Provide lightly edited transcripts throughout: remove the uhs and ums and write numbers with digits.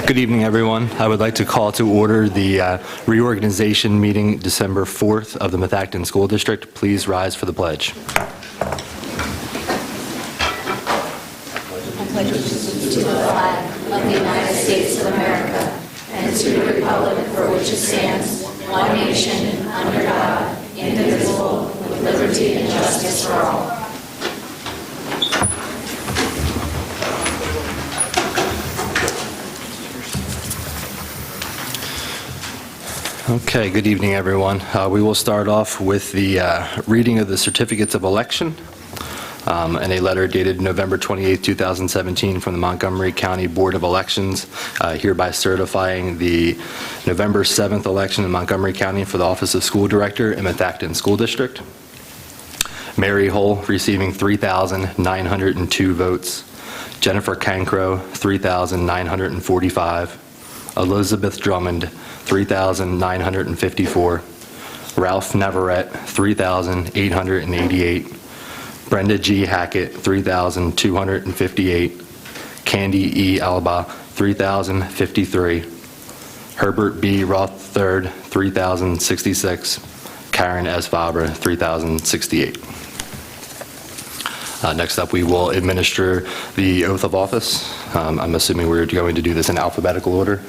Good evening, everyone. I would like to call to order the reorganization meeting December 4th of the Methacton School District. Please rise for the pledge. I pledge allegiance to the flag of the United States of America and to the republic for which it stands, one nation, under God, indivisible, with liberty and justice for all. Okay, good evening, everyone. We will start off with the reading of the certificates of election and a letter dated November 28, 2017 from the Montgomery County Board of Elections, hereby certifying the November 7th election in Montgomery County for the Office of School Director in Methacton School District. Mary Hull receiving 3,902 votes. Jennifer Cancro, 3,945. Elizabeth Drummond, 3,954. Ralph Navarrete, 3,888. Brenda G. Hackett, 3,258. Candy E. Alba, 3,053. Herbert B. Roth III, 3,066. Karen S. Fabre, 3,068. Next up, we will administer the oath of office. I'm assuming we're going to do this in alphabetical order.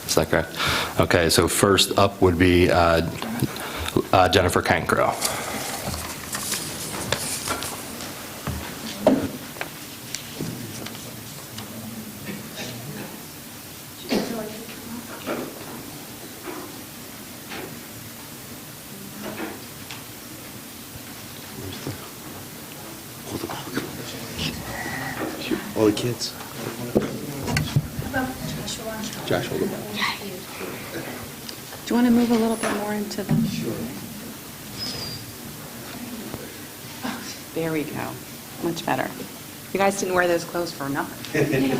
Is that correct? Okay, so first up would be Jennifer Cancro. All the kids. Josh, hold it. Do you want to move a little bit more into the... Sure. There we go. Much better. You guys didn't wear those clothes for nothing.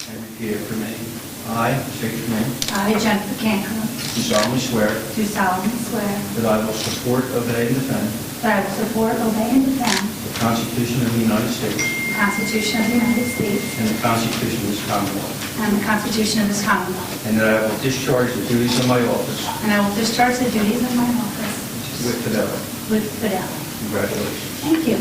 And repeat after me. I, state your name, I, Jennifer Cancro, do solemnly swear do solemnly swear that I will support, obey, and defend that I will support, obey, and defend the Constitution of the United States the Constitution of the United States and the Constitution of this Commonwealth, and the Constitution of this Commonwealth, and that I will discharge the duties of my office and I will discharge the duties of my office with fidelity. with fidelity. Congratulations. Thank you.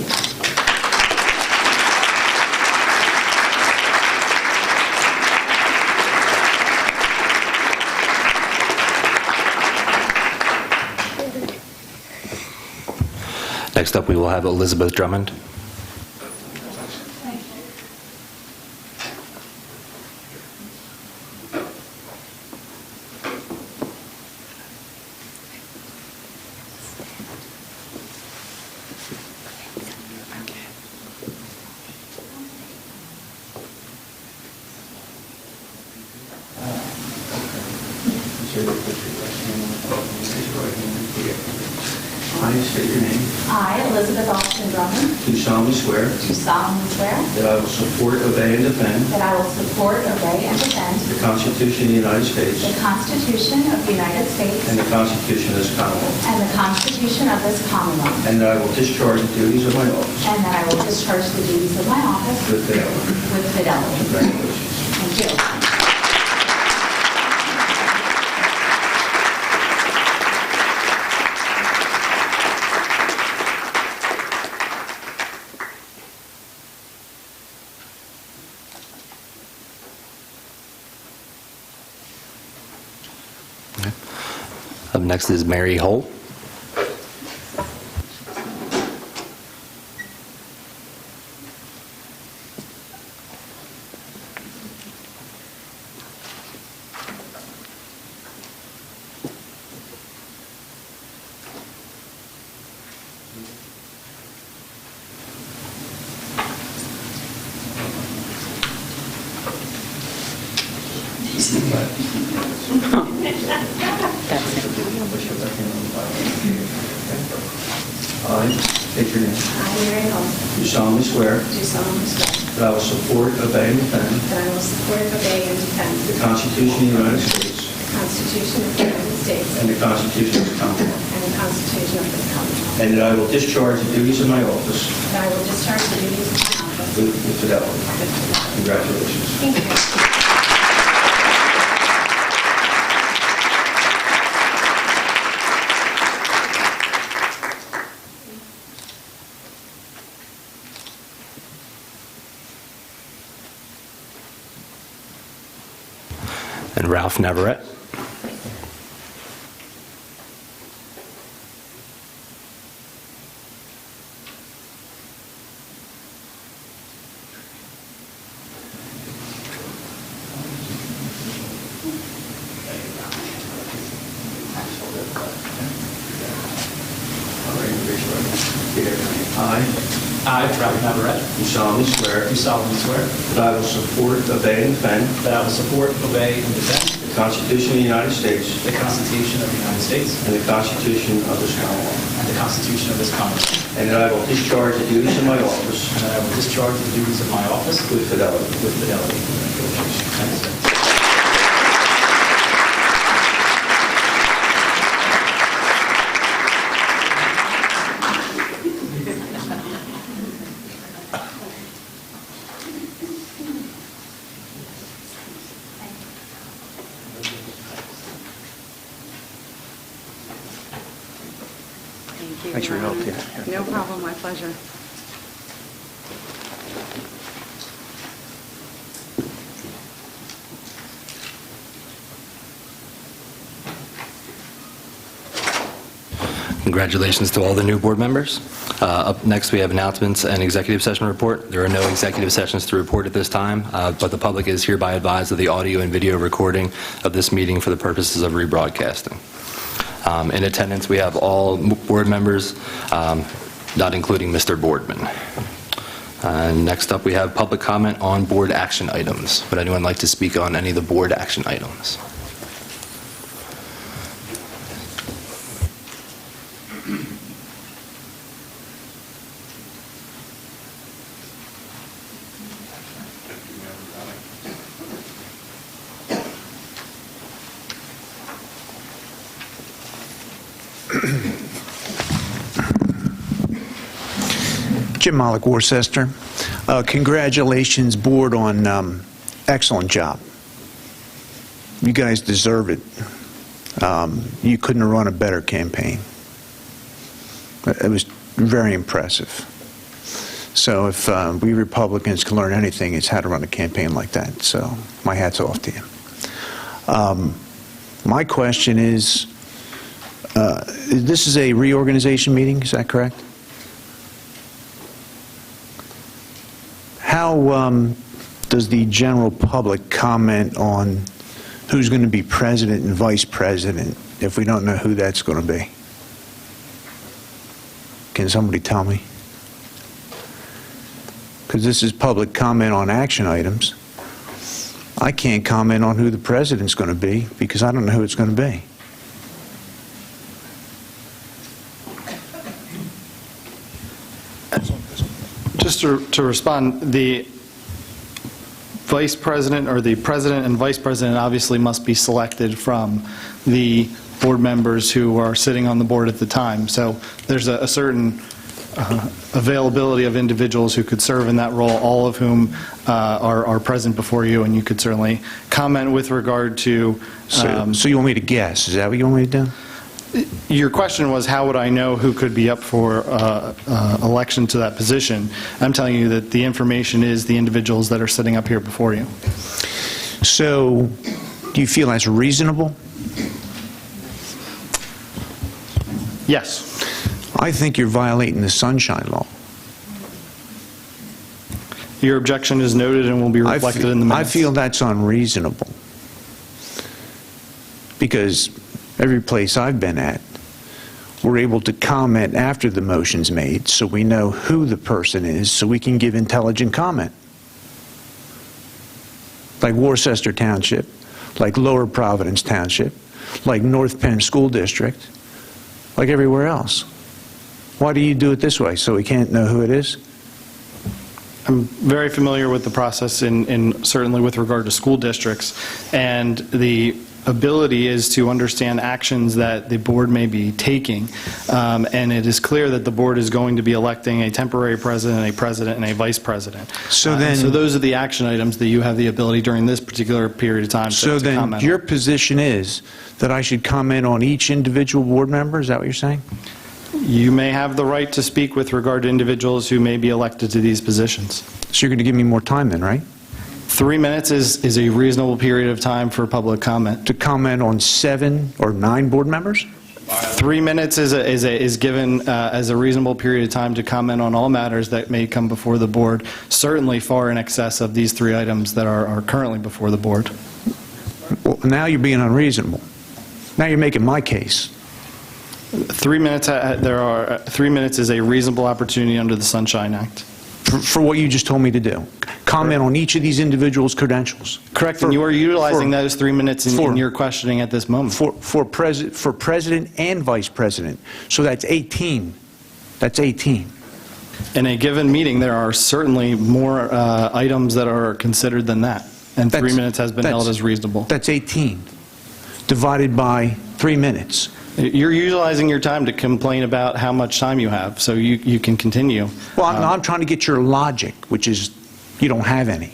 Next up, we will have Elizabeth Drummond. I, state your name, I, Elizabeth Austin Drummond, do solemnly swear do solemnly swear that I will support, obey, and defend that I will support, obey, and defend the Constitution of the United States the Constitution of the United States and the Constitution of this Commonwealth, and the Constitution of this Commonwealth, and that I will discharge the duties of my office and that I will discharge the duties of my office with fidelity. with fidelity. Congratulations. Thank you. Up next is Mary Hull. I, state your name, I, Mary Hull, do solemnly swear do solemnly swear that I will support, obey, and defend that I will support, obey, and defend the Constitution of the United States the Constitution of the United States and the Constitution of the Commonwealth, and the Constitution of this Commonwealth, and that I will discharge the duties of my office that I will discharge the duties of my office with fidelity. with fidelity. Congratulations. Thank you. And Ralph Navarrete. I, Ralph Navarrete, do solemnly swear do solemnly swear that I will support, obey, and defend that I will support, obey, and defend the Constitution of the United States the Constitution of the United States and the Constitution of this Commonwealth, and the Constitution of this Commonwealth, and that I will discharge the duties of my office and that I will discharge the duties of my office with fidelity. with fidelity. Thank you, sir. Thank you. Thanks for your help, Tina. No problem, my pleasure. Congratulations to all the new board members. Up next, we have announcements and executive session report. There are no executive sessions to report at this time, but the public is hereby advised of the audio and video recording of this meeting for the purposes of rebroadcasting. In attendance, we have all board members, not including Mr. Boardman. Next up, we have public comment on board action items. Would anyone like to speak on any of the board action items? Jim Mollick, Worcester. Congratulations, board, on excellent job. You guys deserve it. You couldn't have run a better campaign. It was very impressive. So if we Republicans can learn anything, it's how to run a campaign like that. So my hat's off to you. My question is, this is a reorganization meeting, is that correct? How does the general public comment on who's going to be president and vice president if we don't know who that's going to be? Can somebody tell me? Because this is public comment on action items. I can't comment on who the president's going to be because I don't know who it's going to be. Just to respond, the vice president or the president and vice president obviously must be selected from the board members who are sitting on the board at the time. So there's a certain availability of individuals who could serve in that role, all of whom are present before you, and you could certainly comment with regard to... So you want me to guess? Is that what you want me to do? Your question was, how would I know who could be up for election to that position? I'm telling you that the information is the individuals that are sitting up here before you. So do you feel that's reasonable? Yes. I think you're violating the Sunshine Law. Your objection is noted and will be reflected in the minutes. I feel that's unreasonable. Because every place I've been at, we're able to comment after the motion's made so we know who the person is so we can give intelligent comment. Like Worcester Township, like Lower Providence Township, like North Penn School District, like everywhere else. Why do you do it this way, so we can't know who it is? I'm very familiar with the process in certainly with regard to school districts, and the ability is to understand actions that the board may be taking. And it is clear that the board is going to be electing a temporary president, a president, and a vice president. So then- So those are the action items that you have the ability during this particular period of time So to then, comment. your position is that I should comment on each individual board member? Is that what you're saying? You may have the right to speak with regard to individuals who may be elected to these positions. So you're going to give me more time then, right? 3 minutes is a reasonable period of time for public comment. To comment on 7 or 9 board members? 3 minutes is given as a reasonable period of time to comment on all matters that may come before the board, certainly far in excess of these 3 items that are currently before the board. Well, now you're being unreasonable. Now you're making my case. 3 minutes, 3 minutes is a reasonable opportunity under the Sunshine Act. For what you just told me to do. Comment on each of these individuals' credentials. Correct, and you are utilizing for- those 3 minutes in for- your questioning at this moment. For president and vice president. So that's 18. That's 18. In a given meeting, there are certainly more items that are considered than that, and 3 minutes has been held as reasonable. That's 18, divided by 3 minutes. You're utilizing your time to complain about how much time you have, so you can continue. Well, I'm trying to get your logic, which is you don't have any.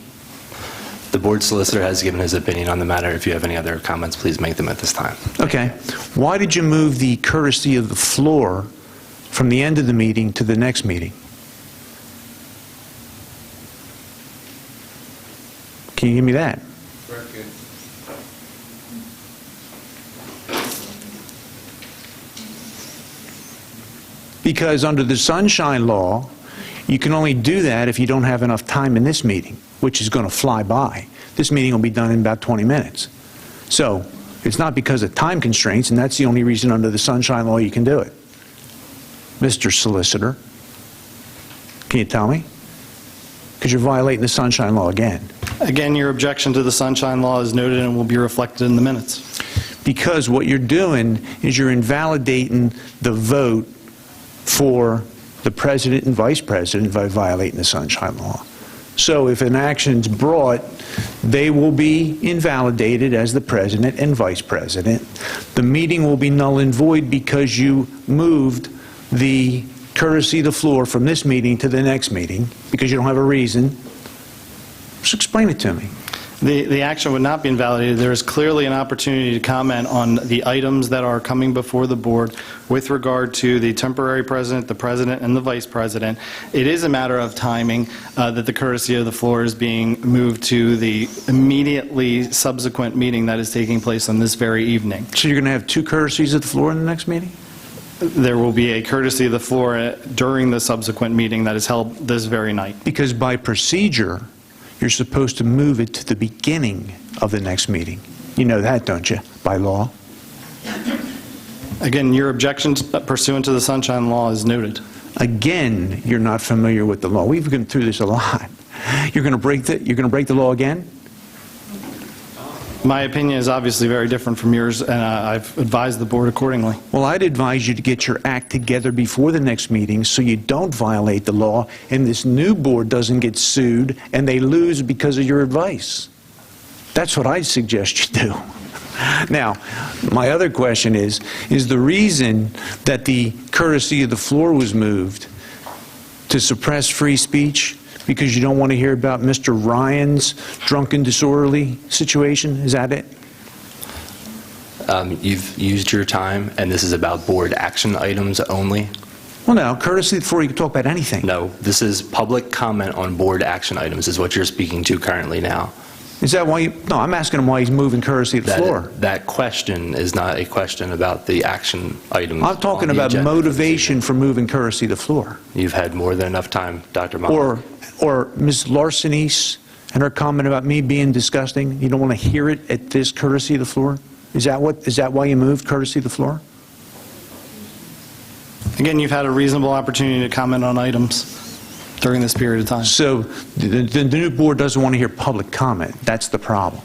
The board solicitor has given his opinion on the matter. If you have any other comments, please make them at this time. Okay. Why did you move the courtesy of the floor from the end of the meeting to the next meeting? Can you give me that? Because under the Sunshine Law, you can only do that if you don't have enough time in this meeting, which is going to fly by. This meeting will be done in about 20 minutes. So it's not because of time constraints, and that's the only reason under the Sunshine Law you can do it. Mr. Solicitor, can you tell me? Because you're violating the Sunshine Law again. Again, your objection to the Sunshine Law is noted and will be reflected in the minutes. Because what you're doing is you're invalidating the vote for the president and vice president by violating the Sunshine Law. So if an action's brought, they will be invalidated as the president and vice president. The meeting will be null and void because you moved the courtesy of the floor from this meeting to the next meeting because you don't have a reason. Just explain it to me. The action would not be invalidated. There is clearly an opportunity to comment on the items that are coming before the board with regard to the temporary president, the president, and the vice president. It is a matter of timing that the courtesy of the floor is being moved to the immediately subsequent meeting that is taking place on this very evening. So you're going to have 2 courtesies of the floor in the next meeting? There will be a courtesy of the floor during the subsequent meeting that is held this very night. Because by procedure, you're supposed to move it to the beginning of the next meeting. You know that, don't you, by law? Again, your objection pursuant to the Sunshine Law is noted. Again, you're not familiar with the law. We've been through this a lot. You're going to break the law again? My opinion is obviously very different from yours, and I've advised the board accordingly. Well, I'd advise you to get your act together before the next meeting so you don't violate the law and this new board doesn't get sued and they lose because of your advice. That's what I'd suggest you do. Now, my other question is the reason that the courtesy of the floor was moved to suppress free speech because you don't want to hear about Mr. Ryan's drunken disorderly situation? Is that it? You've used your time, and this is about board action items only. Well, no, courtesy of the floor, you can talk about anything. No, this is public comment on board action items is what you're speaking to currently now. Is that why you... No, I'm asking him why he's moving courtesy of the floor. That question is not a question about the action items. I'm talking on the about agenda for this motivation evening. for moving courtesy of the floor. You've had more than enough time, Dr. Mahler. Or Ms. Larsenese and her comment about me being disgusting, you don't want to hear it at this courtesy of the floor? Is that why you moved courtesy of the floor? Again, you've had a reasonable opportunity to comment on items during this period of time. So the new board doesn't want to hear public comment. That's the problem,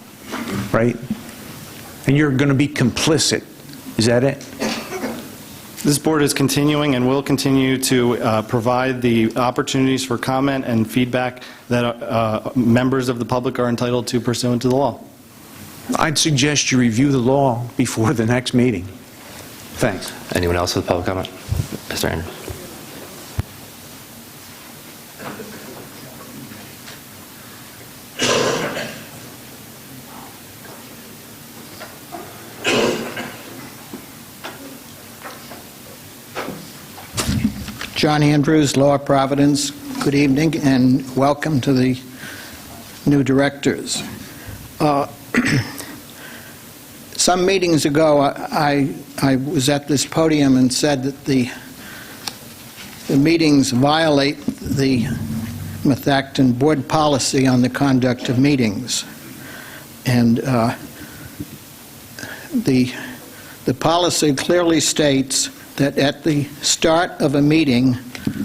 right? And you're going to be complicit. Is that it? This board is continuing and will continue to provide the opportunities for comment and feedback that members of the public are entitled to pursuant to the law. I'd suggest you review the law before the next meeting. Thanks. Anyone else with public comment? Mr. Andrews? John Andrews, Lower Providence. Good evening and welcome to the new directors. Some meetings ago, I was at this podium and said that the meetings violate the Methacton board policy on the conduct of meetings. And the policy clearly states that at the start of a meeting,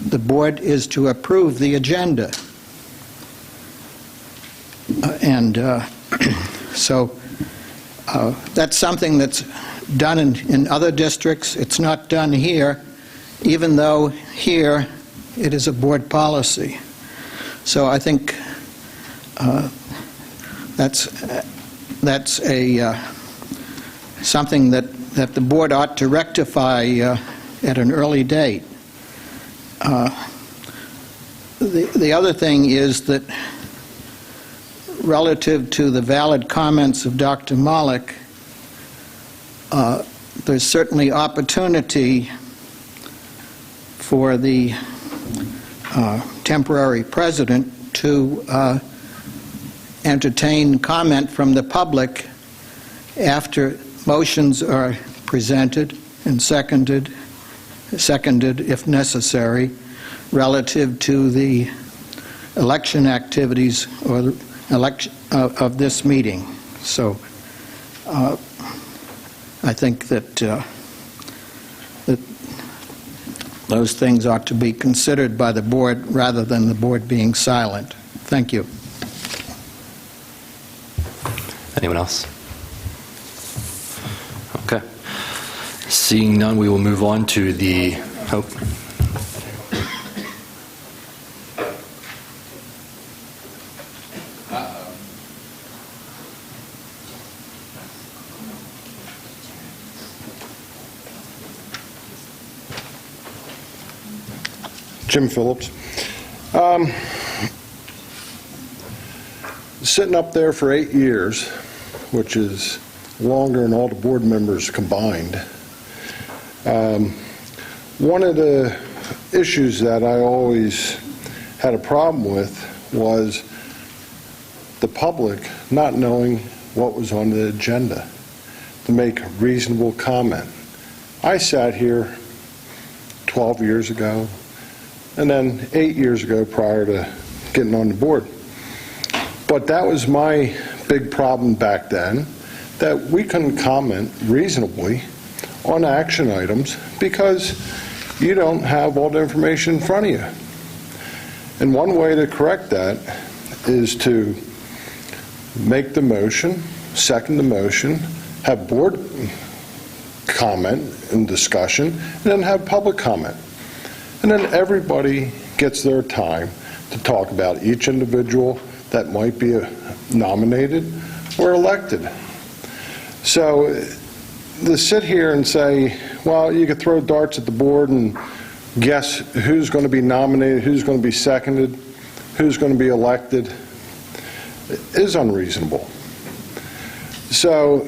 the board is to approve the agenda. So that's something that's done in other districts. It's not done here, even though here it is a board policy. So I think that's something that the board ought to rectify at an early date. The other thing is that relative to the valid comments of Dr. Malik, there's certainly opportunity for the temporary president to entertain comment from the public after motions are presented and seconded if necessary, relative to the election activities or the election of this meeting. So I think that those things ought to be considered by the board rather than the board being silent. Thank you. Anyone else? Okay. Seeing none, we will move on to the... Oh. Jim Phillips. Sitting up there for 8 years, which is longer than all the board members combined, one of the issues that I always had a problem with was the public not knowing what was on the agenda to make reasonable comment. I sat here 12 years ago, and then 8 years ago prior to getting on the board. But that was my big problem back then, that we couldn't comment reasonably on action items because you don't have all the information in front of you. And one way to correct that is to make the motion, second the motion, have board comment and discussion, and then have public comment. And then everybody gets their time to talk about each individual that might be nominated or elected. So to sit here and say, well, you could throw darts at the board and guess who's going to be nominated, who's going to be seconded, who's going to be elected, is unreasonable. So,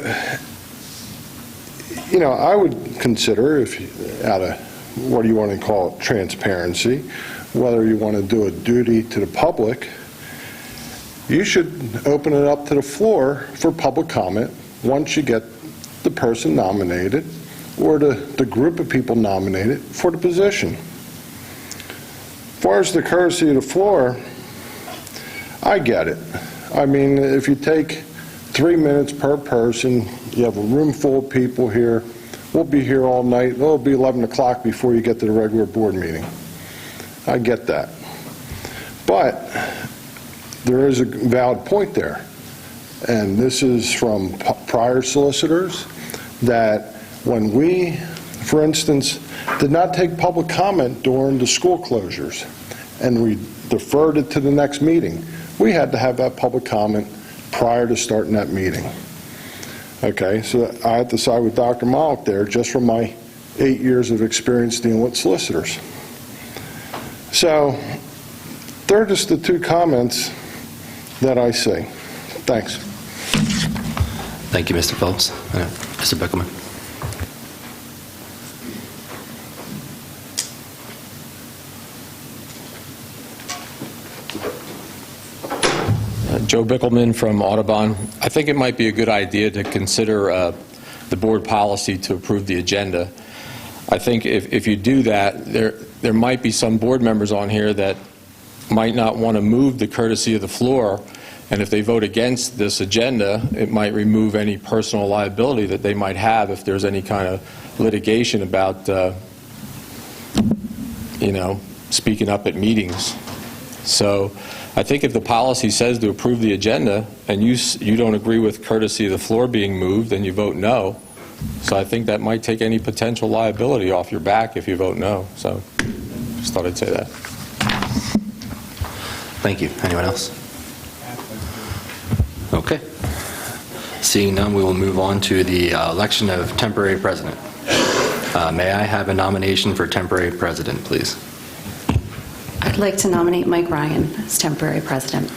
you know, I would consider, if out of what do you want to call it, transparency, whether you want to do a duty to the public, you should open it up to the floor for public comment once you get the person nominated or the group of people nominated for the position. As far as the courtesy of the floor, I get it. I mean, if you take 3 minutes per person, you have a room full of people here, we'll be here all night, it'll be 11 o'clock before you get to the regular board meeting. I get that. But there is a valid point there. And this is from prior solicitors, that when we, for instance, did not take public comment during the school closures, and we deferred it to the next meeting, we had to have that public comment prior to starting that meeting. Okay, so I have to side with Dr. Malik there, just from my 8 years of experience dealing with solicitors. So, they're just the two comments that I see. Thanks. Thank you, Mr. Phillips. Mr. Beckelman. Joe Bickelman from Audubon. I think it might be a good idea to consider the board policy to approve the agenda. I think if you do that, there might be some board members on here that might not want to move the courtesy of the floor, and if they vote against this agenda, it might remove any personal liability that they might have if there's any kind of litigation about, speaking up at meetings. So I think if the policy says to approve the agenda and you don't agree with courtesy of the floor being moved, then you vote no. So I think that might take any potential liability off your back if you vote no. So just thought I'd say that. Thank you. Anyone else? Okay. Seeing none, we will move on to the election of temporary president. May I have a nomination for temporary president, please? I'd like to nominate Mike Ryan as temporary president.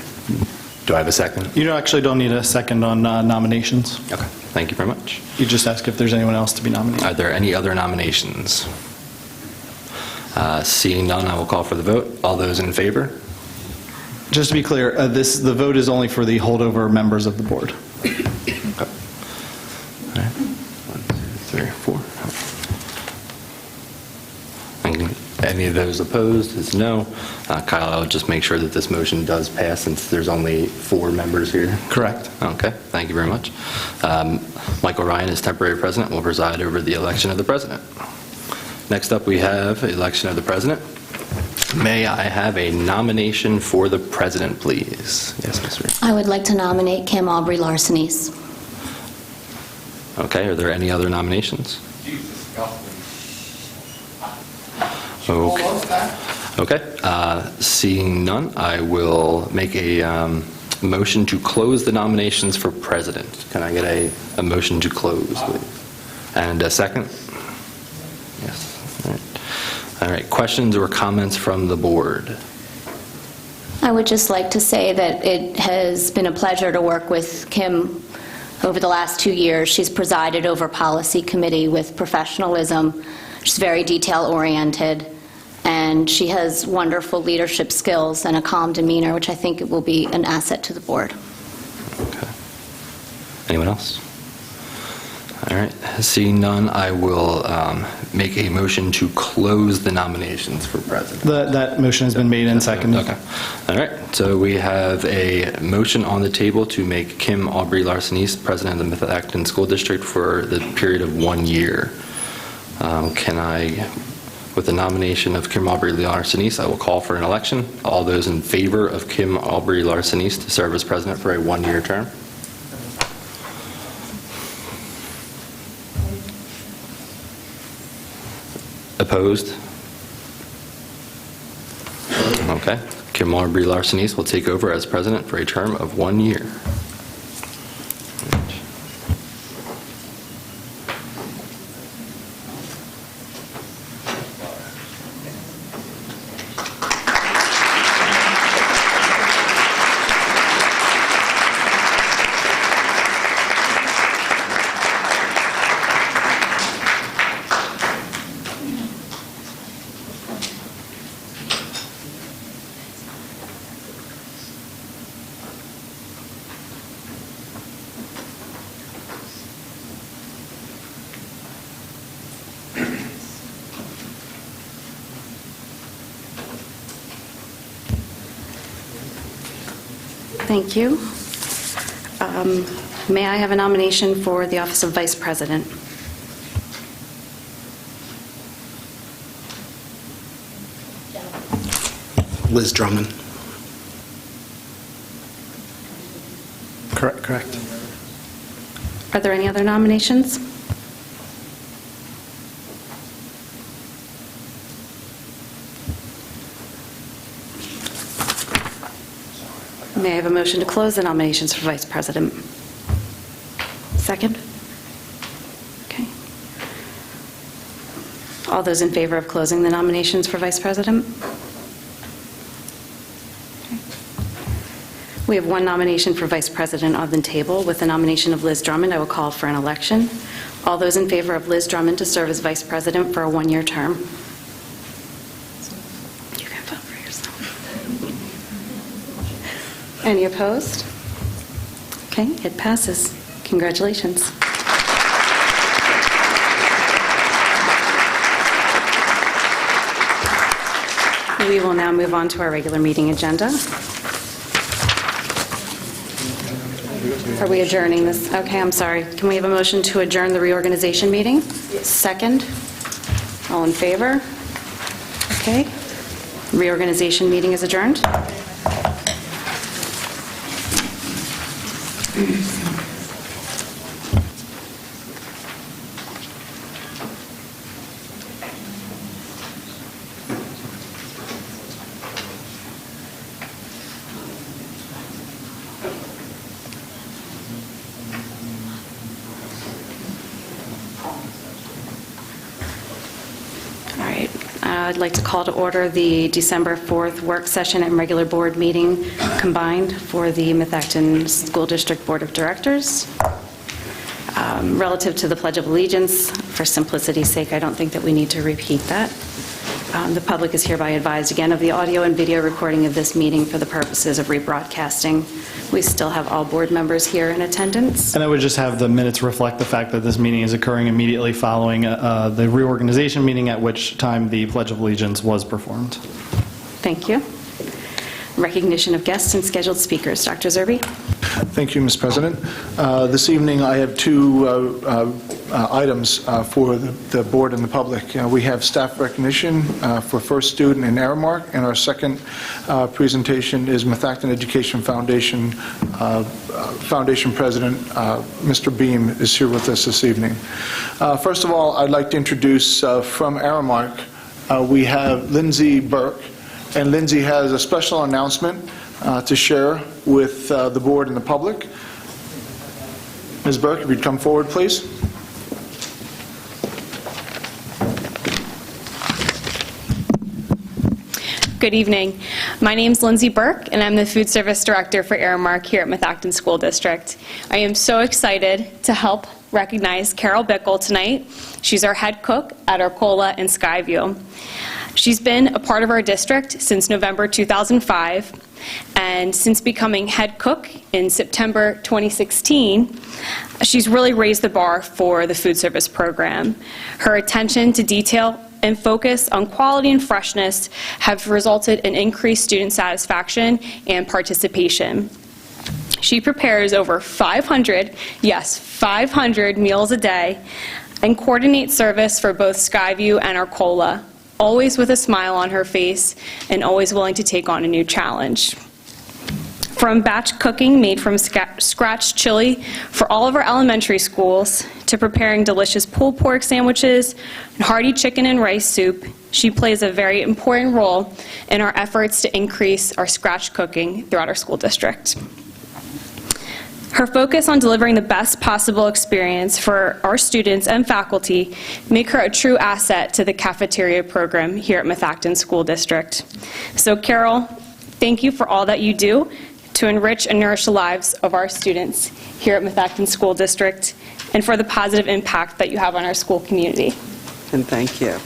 Do I have a second? You actually don't need a second on nominations. Okay. Thank you very much. You just ask if there's anyone else to be nominated. Are there any other nominations? Seeing none, I will call for the vote. All those in favor? Just to be clear, the vote is only for the holdover members of the board. Okay. All right. 1, 2, 3, 4. Any of those opposed is no. Kyle, I'll just make sure that this motion does pass since there's only 4 members here. Correct. Okay, thank you very much. Michael Ryan, as temporary president, will preside over the election of the president. Next up, we have election of the president. May I have a nomination for the president, please? Yes, Ms. Reed. I would like to nominate Kim Aubrey-Larsenese. Okay, are there any other nominations? Okay. Seeing none, I will make a motion to close the nominations for president. Can I get a motion to close, please? And a second? Yes. All right. All right. Questions or comments from the board? I would just like to say that it has been a pleasure to work with Kim over the last 2 years. She's presided over policy committee with professionalism. She's very detail-oriented, and she has wonderful leadership skills and a calm demeanor, which I think will be an asset to the board. Okay. Anyone else? All right. Seeing none, I will make a motion to close the nominations for president. That motion has been made and seconded. Okay. All right. So we have a motion on the table to make Kim Aubrey-Larsenese president of the Methacton School District for the period of 1 year. Can I, with the nomination of Kim Aubrey-Larsenese, I will call for an election. All those in favor of Kim Aubrey-Larsenese to serve as president for a 1-year term? Opposed? Okay. Kim Aubrey-Larsenese will take over as president for a term of 1 year. Thank you. May I have a nomination for the office of vice president? Liz Drummond. Correct. Are there any other nominations? May I have a motion to close the nominations for vice president? Second? All those in favor of closing the nominations for Vice President? We have one nomination for Vice President on the table. With the nomination of Liz Drummond, I will call for an election. All those in favor of Liz Drummond to serve as Vice President for a one-year term? You can vote for yourself. Any opposed? Okay, it passes. Congratulations. We will now move on to our regular meeting agenda. Are we adjourning this? Okay, I'm sorry. Can we have a motion to adjourn the reorganization meeting? Second? All in favor? Okay. Reorganization meeting is adjourned. I'd like to call to order the December 4th work session and regular board meeting combined for the Methacton School District Board of Directors. Relative to the Pledge of Allegiance, for simplicity's sake, I don't think that we need to repeat that. The public is hereby advised again of the audio and video recording of this meeting for the purposes of rebroadcasting. We still have all board members here in attendance. And I would just have the minutes reflect the fact that this meeting is occurring immediately following the reorganization meeting, at which time the Pledge of Allegiance was performed. Thank you. Recognition of guests and scheduled speakers. Dr. Zerbe. Thank you, Ms. President. This evening, I have two items for the board and the public. We have staff recognition for first student in Aramark, and our second presentation is Methacton Education Foundation. Foundation President, Mr. Beam, is here with us this evening. First of all, I'd like to introduce from Aramark, we have Lindsay Burke, and Lindsay has a special announcement to share with the board and the public. Ms. Burke, if you'd come forward, please. Good evening. My name is Lindsay Burke, and I'm the Food Service Director for Aramark here at Methacton School District. I am so excited to help recognize Carol Bickle tonight. She's our head cook at Arcola and Skyview. She's been a part of our district since November 2005, and since becoming head cook in September 2016, she's really raised the bar for the food service program. Her attention to detail and focus on quality and freshness have resulted in increased student satisfaction and participation. She prepares over 500 meals a day and coordinates service for both Skyview and Arcola, always with a smile on her face and always willing to take on a new challenge. From batch cooking made from scratch chili for all of our elementary schools to preparing delicious pulled pork sandwiches and hearty chicken and rice soup, she plays a very important role in our efforts to increase our scratch cooking throughout our school district. Her focus on delivering the best possible experience for our students and faculty make her a true asset to the cafeteria program here at Methacton School District. So Carol, thank you for all that you do to enrich and nourish the lives of our students here at Methacton School District, and for the positive impact that you have on our school community. And thank you.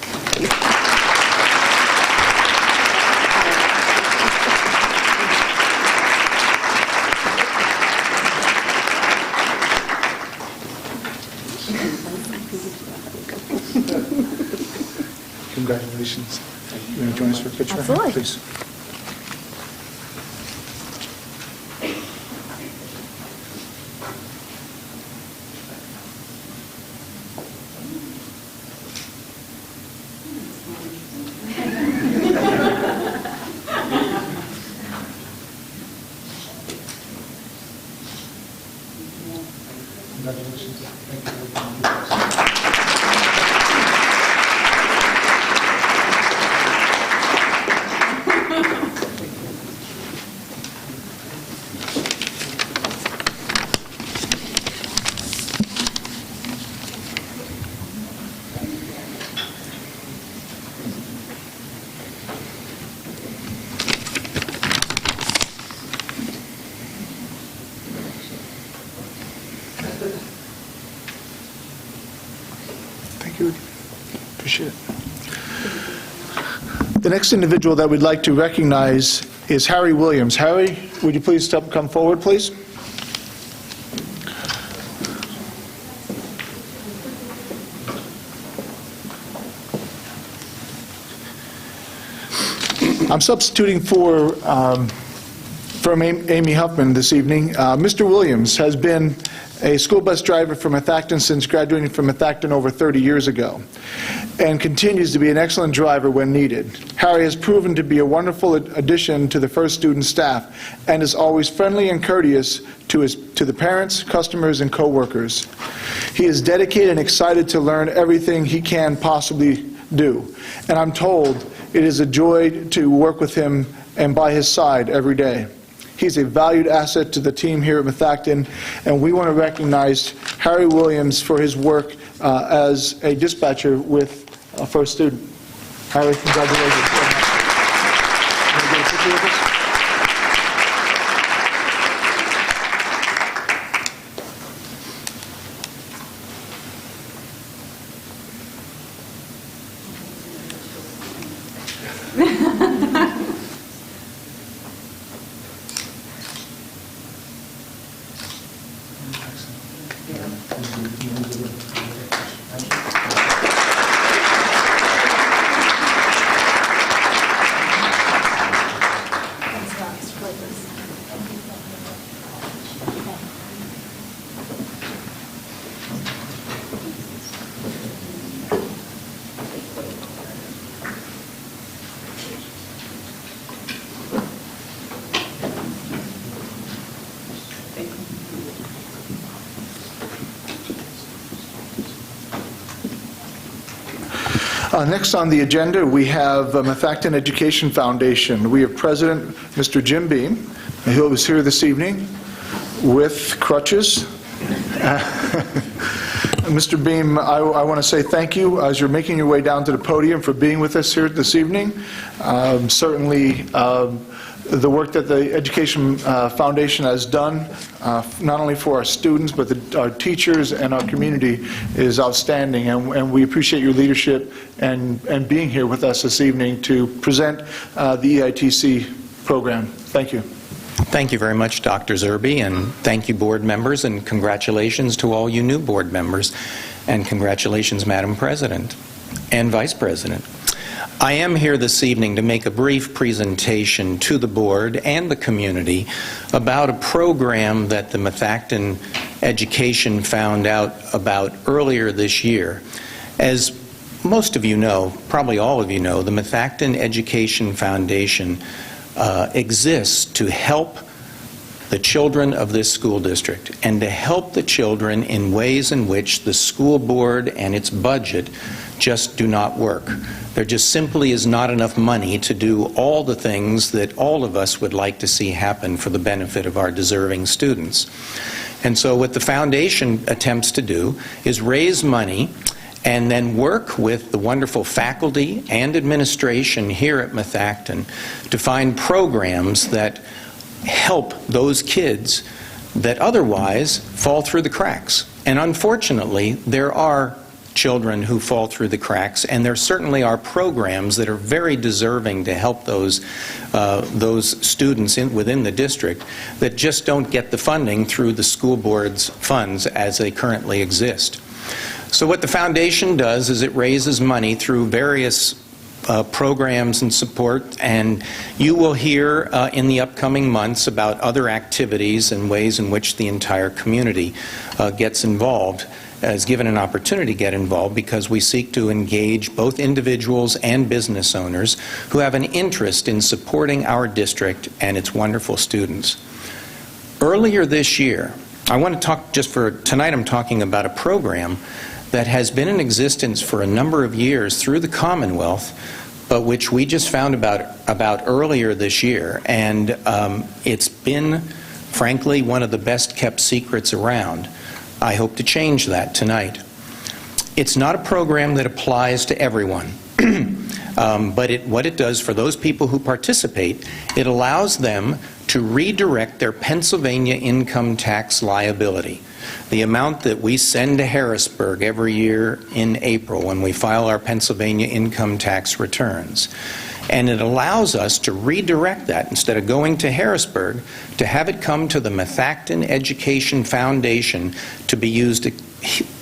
Congratulations. You want to join us for a picture? Absolutely. Please. Congratulations. Thank you. The next individual that we'd like to recognize is Harry Williams. Harry, would you please come forward, please? I'm substituting for Amy Huffman this evening. Mr. Williams has been a school bus driver for Methacton since graduating from Methacton over 30 years ago, and continues to be an excellent driver when needed. Harry has proven to be a wonderful addition to the First Student staff and is always friendly and courteous to the parents, customers, and co-workers. He is dedicated and excited to learn everything he can possibly do, and I'm told it is a joy to work with him and by his side every day. He's a valued asset to the team here at Methacton, and we want to recognize Harry Williams for his work as a dispatcher with First Student. Harry, congratulations. Can I get a picture with us? Next on the agenda, we have Methacton Education Foundation. We have President Mr. Jim Beam, who is here this evening with crutches. Mr. Beam, I want to say thank you as you're making your way down to the podium for being with us here this evening. Certainly, the work that the Education Foundation has done, not only for our students, but our teachers and our community, is outstanding. And we appreciate your leadership and being here with us this evening to present the EITC program. Thank you. Thank you very much, Dr. Zerbe, and thank you, board members, and congratulations to all you new board members, and congratulations, Madam President and Vice President. I am here this evening to make a brief presentation to the board and the community about a program that the Methacton Education found out about earlier this year. As most of you know, probably all of you know, the Methacton Education Foundation exists to help the children of this school district and to help the children in ways in which the school board and its budget just do not work. There just simply is not enough money to do all the things that all of us would like to see happen for the benefit of our deserving students. And so what the foundation attempts to do is raise money and then work with the wonderful faculty and administration here at Methacton to find programs that help those kids that otherwise fall through the cracks. And unfortunately, there are children who fall through the cracks, and there certainly are programs that are very deserving to help those students within the district that just don't get the funding through the school board's funds as they currently exist. So what the foundation does is it raises money through various programs and support, and you will hear in the upcoming months about other activities and ways in which the entire community gets involved, is given an opportunity to get involved, because we seek to engage both individuals and business owners who have an interest in supporting our district and its wonderful students. Earlier this year, I want to talk just for tonight, I'm talking about a program that has been in existence for a number of years through the Commonwealth, but which we just found about earlier this year, and it's been, frankly, one of the best kept secrets around. I hope to change that tonight. It's not a program that applies to everyone, but what it does for those people who participate, it allows them to redirect their Pennsylvania income tax liability. The amount that we send to Harrisburg every year in April when we file our Pennsylvania income tax returns. And it allows us to redirect that, instead of going to Harrisburg, to have it come to the Methacton Education Foundation to be used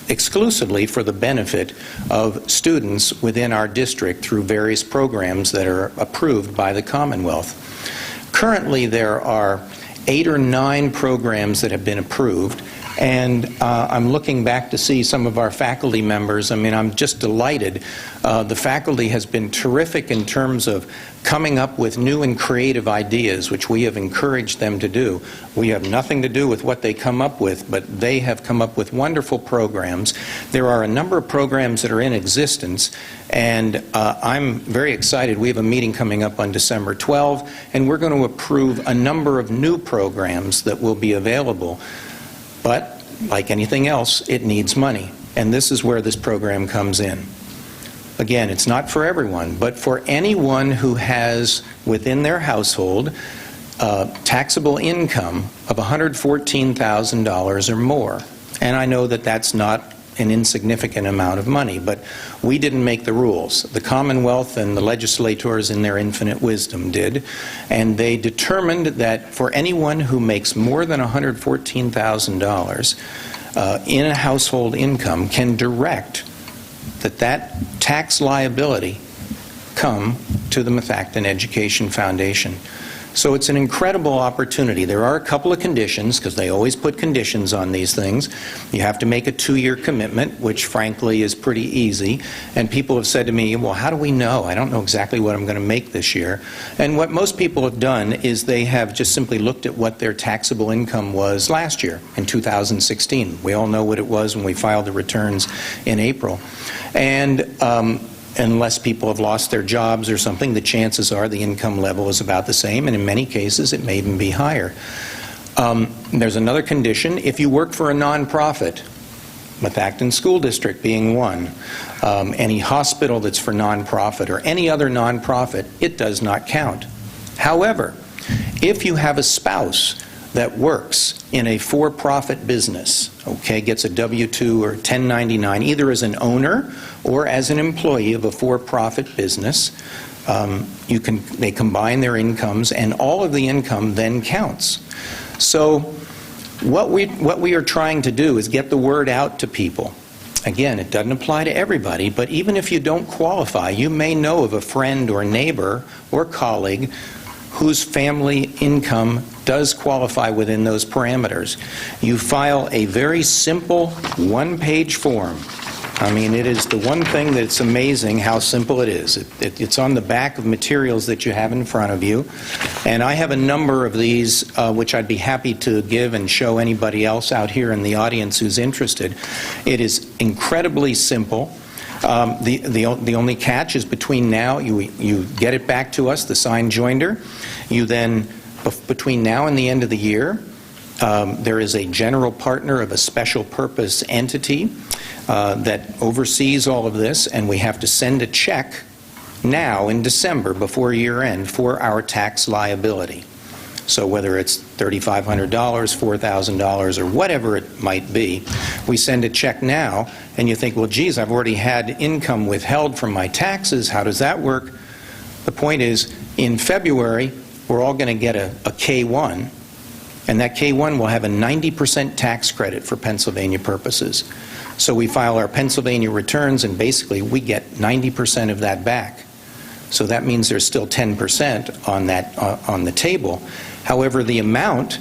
exclusively for the benefit of students within our district through various programs that are approved by the Commonwealth. Currently, there are 8 or 9 programs that have been approved, and I'm looking back to see some of our faculty members. I mean, I'm just delighted. The faculty has been terrific in terms of coming up with new and creative ideas, which we have encouraged them to do. We have nothing to do with what they come up with, but they have come up with wonderful programs. There are a number of programs that are in existence, and I'm very excited. We have a meeting coming up on December 12, and we're going to approve a number of new programs that will be available. But, like anything else, it needs money, and this is where this program comes in. Again, it's not for everyone, but for anyone who has within their household taxable income of $114,000 or more. And I know that that's not an insignificant amount of money, but we didn't make the rules. The Commonwealth and the legislators in their infinite wisdom did, and they determined that for anyone who makes more than $114,000 in a household income can direct that tax liability come to the Methacton Education Foundation. So it's an incredible opportunity. There are a couple of conditions, because they always put conditions on these things. You have to make a 2-year commitment, which frankly is pretty easy. And people have said to me, well, how do we know? I don't know exactly what I'm going to make this year. And what most people have done is they have just simply looked at what their taxable income was last year, in 2016. We all know what it was when we filed the returns in April. And unless people have lost their jobs or something, the chances are the income level is about the same, and in many cases it may even be higher. There's another condition. If you work for a nonprofit, Methacton School District being one, any hospital that's for nonprofit or any other nonprofit, it does not count. However, if you have a spouse that works in a for-profit business, okay, gets a W-2 or 1099, either as an owner or as an employee of a for-profit business, they combine their incomes, and all of the income then counts. So what we are trying to do is get the word out to people. Again, it doesn't apply to everybody, but even if you don't qualify, you may know of a friend or neighbor or colleague whose family income does qualify within those parameters. You file a very simple 1-page form. I mean, it is the one thing that's amazing how simple it is. It's on the back of materials that you have in front of you. And I have a number of these, which I'd be happy to give and show anybody else out here in the audience who's interested. It is incredibly simple. The only catch is between now, you get it back to us, the signed joinder. You then, between now and the end of the year, there is a general partner of a special purpose entity that oversees all of this, and we have to send a check now in December before year end for our tax liability. So whether it's $3,500, $4,000, or whatever it might be, we send a check now, and you think, well, geez, I've already had income withheld from my taxes. How does that work? The point is, in February, we're all going to get a K-1, and that K-1 will have a 90% tax credit for Pennsylvania purposes. So we file our Pennsylvania returns, and basically we get 90% of that back. So that means there's still 10% on the table. However, the amount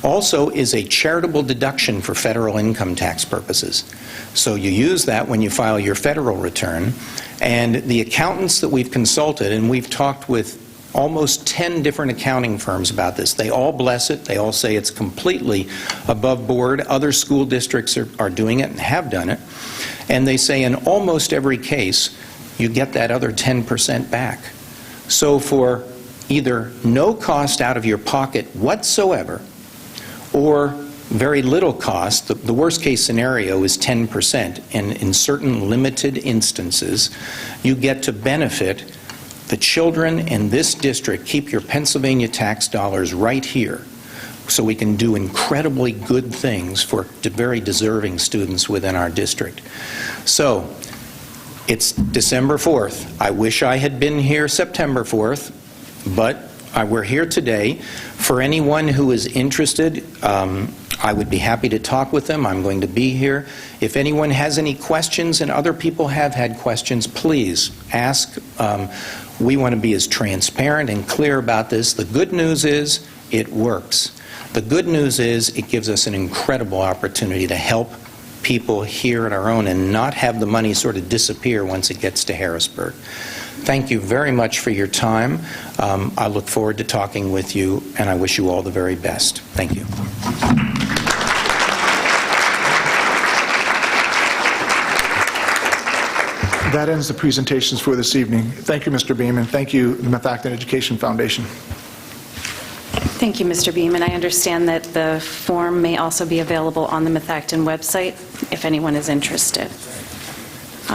also is a charitable deduction for federal income tax purposes. So you use that when you file your federal return, and the accountants that we've consulted, and we've talked with almost 10 different accounting firms about this. They all bless it. They all say it's completely above board. Other school districts are doing it and have done it. And they say in almost every case, you get that other 10% back. So for either no cost out of your pocket whatsoever, or very little cost, the worst case scenario is 10%, and in certain limited instances, you get to benefit the children in this district. Keep your Pennsylvania tax dollars right here, so we can do incredibly good things for very deserving students within our district. So It's December 4th. I wish I had been here September 4th, but we're here today. For anyone who is interested, I would be happy to talk with them. I'm going to be here. If anyone has any questions, and other people have had questions, please ask. We want to be as transparent and clear about this. The good news is it works. The good news is it gives us an incredible opportunity to help people here at our own and not have the money sort of disappear once it gets to Harrisburg. Thank you very much for your time. I look forward to talking with you, and I wish you all the very best. Thank you. That ends the presentations for this evening. Thank you, Mr. Beam, and thank you, the Methacton Education Foundation. Thank you, Mr. Beam, and I understand that the form may also be available on the Methacton website if anyone is interested.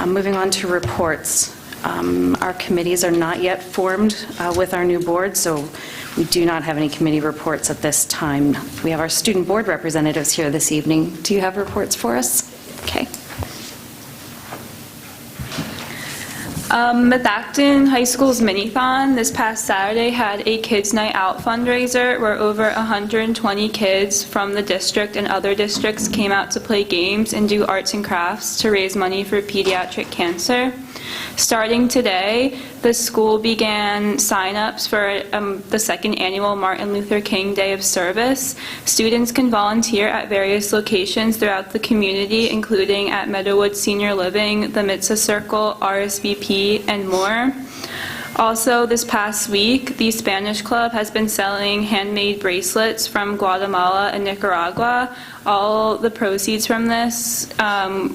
Moving on to reports. Our committees are not yet formed with our new board, so we do not have any committee reports at this time. We have our student board representatives here this evening. Do you have reports for us? Okay. Methacton High School's Mini-Thon this past Saturday had a Kids Night Out fundraiser where over 120 kids from the district and other districts came out to play games and do arts and crafts to raise money for pediatric cancer. Starting today, the school began sign-ups for the second annual Martin Luther King Day of Service. Students can volunteer at various locations throughout the community, including at Meadowood Senior Living, the Mitzvah Circle, RSVP, and more. Also, this past week, the Spanish Club has been selling handmade bracelets from Guatemala and Nicaragua. All the proceeds from this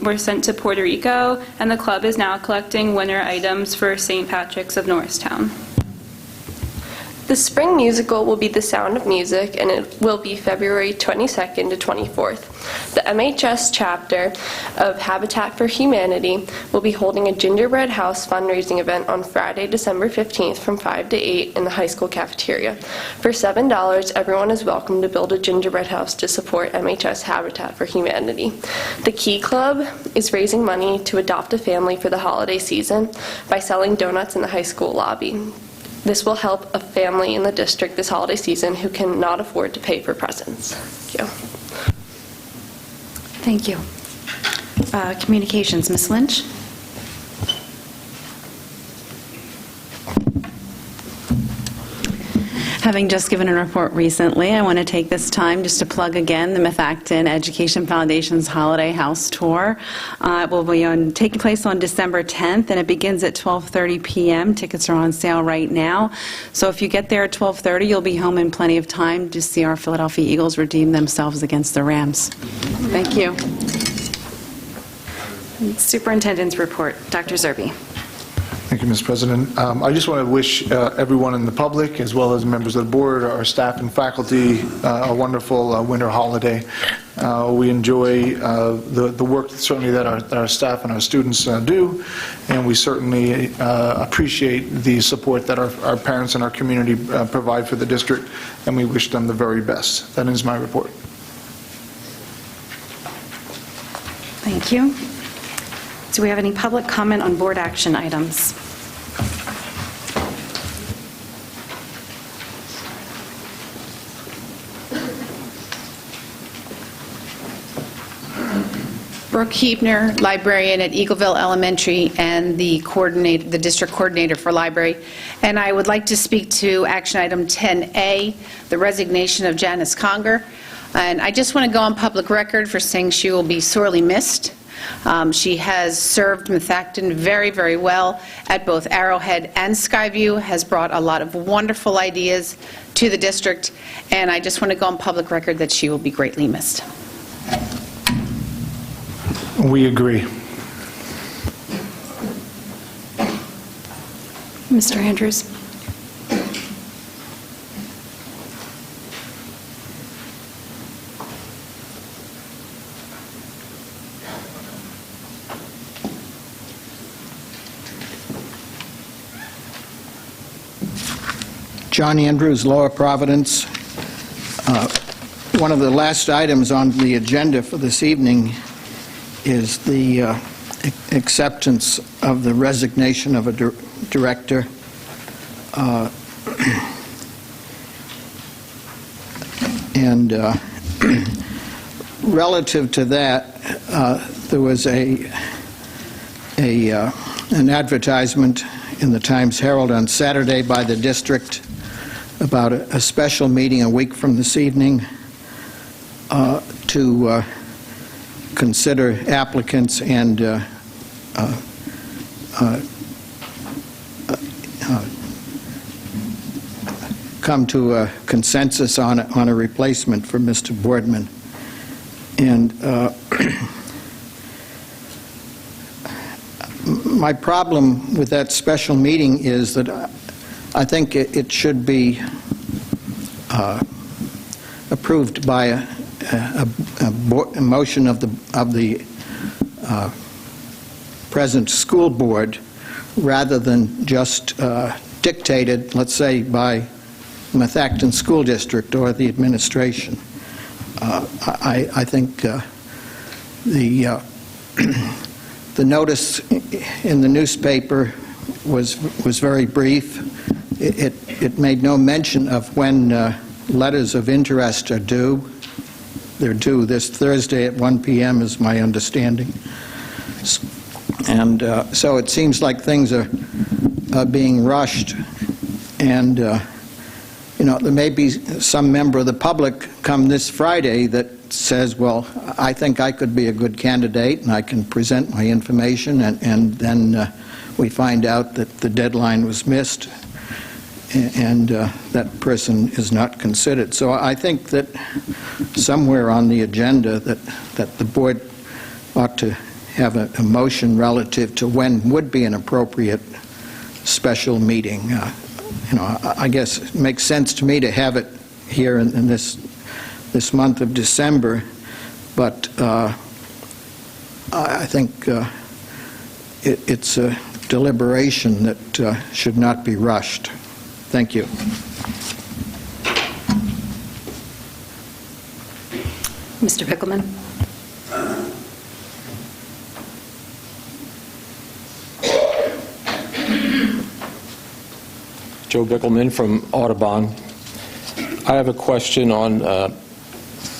were sent to Puerto Rico, and the club is now collecting winter items for St. Patrick's of Norristown. The spring musical will be The Sound of Music, and it will be February 22nd to 24th. The MHS chapter of Habitat for Humanity will be holding a gingerbread house fundraising event on Friday, December 15th from 5 to 8 in the high school cafeteria. For $7, everyone is welcome to build a gingerbread house to support MHS Habitat for Humanity. The Key Club is raising money to adopt a family for the holiday season by selling donuts in the high school lobby. This will help a family in the district this holiday season who cannot afford to pay for presents. Thank you. Thank you. Communications, Ms. Lynch? Having just given a report recently, I want to take this time just to plug again the Methacton Education Foundation's Holiday House Tour. It will be taking place on December 10th, and it begins at 12:30 p.m. Tickets are on sale right now. So if you get there at 12:30, you'll be home in plenty of time to see our Philadelphia Eagles redeem themselves against the Rams. Thank you. Superintendent's report. Dr. Zerbe. Thank you, Ms. President. I just want to wish everyone in the public, as well as members of the board, our staff and faculty, a wonderful winter holiday. We enjoy the work certainly that our staff and our students do, and we certainly appreciate the support that our parents and our community provide for the district, and we wish them the very best. That ends my report. Thank you. Do we have any public comment on board action items? Brooke Huebner, librarian at Eagleville Elementary and the district coordinator for library. And I would like to speak to action item 10A, the resignation of Janice Conger. And I just want to go on public record for saying she will be sorely missed. She has served Methacton very, very well at both Arrowhead and Skyview, has brought a lot of wonderful ideas to the district, and I just want to go on public record that she will be greatly missed. We agree. Mr. Andrews. John Andrews, Lower Providence. One of the last items on the agenda for this evening is the acceptance of the resignation of a director. And relative to that, there was an advertisement in the Times-Herald on Saturday by the district about a special meeting a week from this evening to consider applicants and come to a consensus on a replacement for Mr. Boardman. And my problem with that special meeting is that I think it should be approved by a motion of the present school board rather than just dictated, let's say, by Methacton School District or the administration. I think the notice in the newspaper was very brief. It made no mention of when letters of interest are due. They're due this Thursday at 1 p.m. is my understanding. And so it seems like things are being rushed. And, you know, there may be some member of the public come this Friday that says, well, I think I could be a good candidate and I can present my information, and then we find out that the deadline was missed and that person is not considered. So I think that somewhere on the agenda that the board ought to have a motion relative to when would be an appropriate special meeting. You know, I guess it makes sense to me to have it here in this month of December, but I think it's a deliberation that should not be rushed. Thank you. Mr. Pickleman? Joe Bickelman from Audubon. I have a question on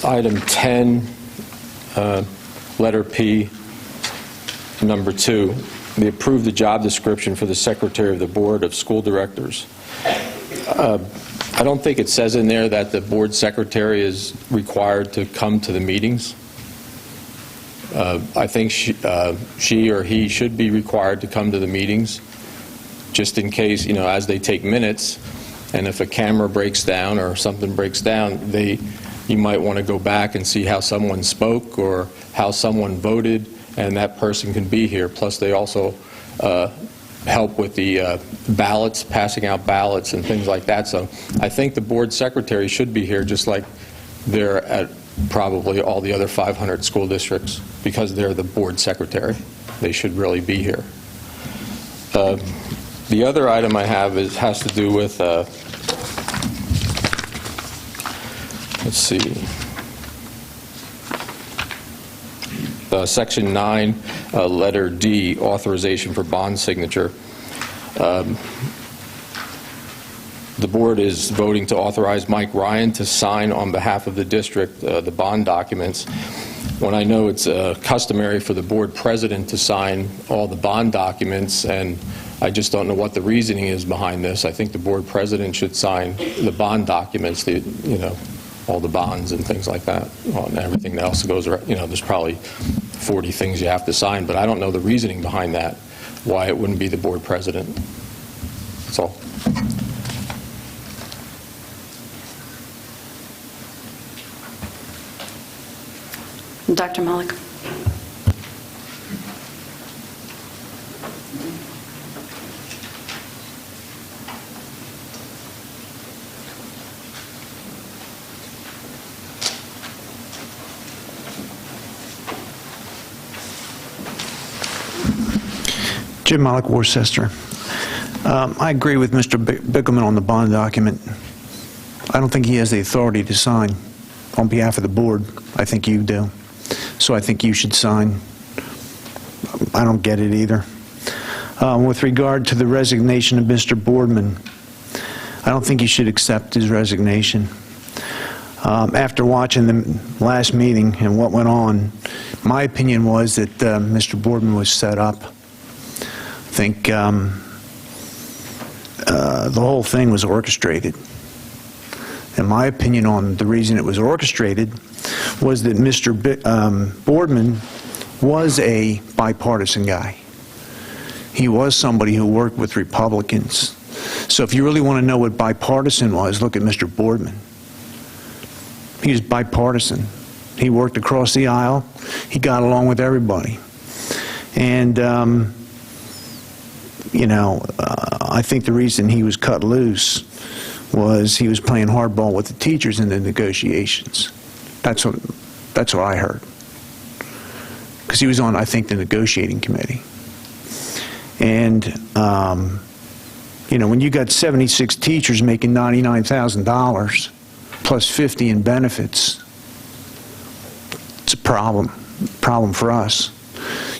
item 10, letter P, number 2. They approved the job description for the Secretary of the Board of School Directors. I don't think it says in there that the board secretary is required to come to the meetings. I think she or he should be required to come to the meetings, just in case, you know, as they take minutes, and if a camera breaks down or something breaks down, you might want to go back and see how someone spoke or how someone voted, and that person can be here. Plus, they also help with the ballots, passing out ballots and things like that. So I think the board secretary should be here, just like they're at probably all the other 500 school districts, because they're the board secretary. They should really be here. The other item I have has to do with, let's see, Section 9, letter D, authorization for bond signature. The board is voting to authorize Mike Ryan to sign on behalf of the district the bond documents, when I know it's customary for the board president to sign all the bond documents, and I just don't know what the reasoning is behind this. I think the board president should sign the bond documents, you know, all the bonds and things like that, and everything else goes around. You know, there's probably 40 things you have to sign, but I don't know the reasoning behind that, why it wouldn't be the board president. That's all. Dr. Malik? Jim Malik, Worcester. I agree with Mr. Bickelman on the bond document. I don't think he has the authority to sign on behalf of the board. I think you do. So I think you should sign. I don't get it either. With regard to the resignation of Mr. Boardman, I don't think you should accept his resignation. After watching the last meeting and what went on, my opinion was that Mr. Boardman was set up. I think the whole thing was orchestrated. And my opinion on the reason it was orchestrated was that Mr. Boardman was a bipartisan guy. He was somebody who worked with Republicans. So if you really want to know what bipartisan was, look at Mr. Boardman. He was bipartisan. He worked across the aisle. He got along with everybody. And, I think the reason he was cut loose was he was playing hardball with the teachers in the negotiations. That's what I heard. Because he was on, I think, the negotiating committee. And, when you got 76 teachers making $99,000 plus 50 in benefits, it's a problem for us.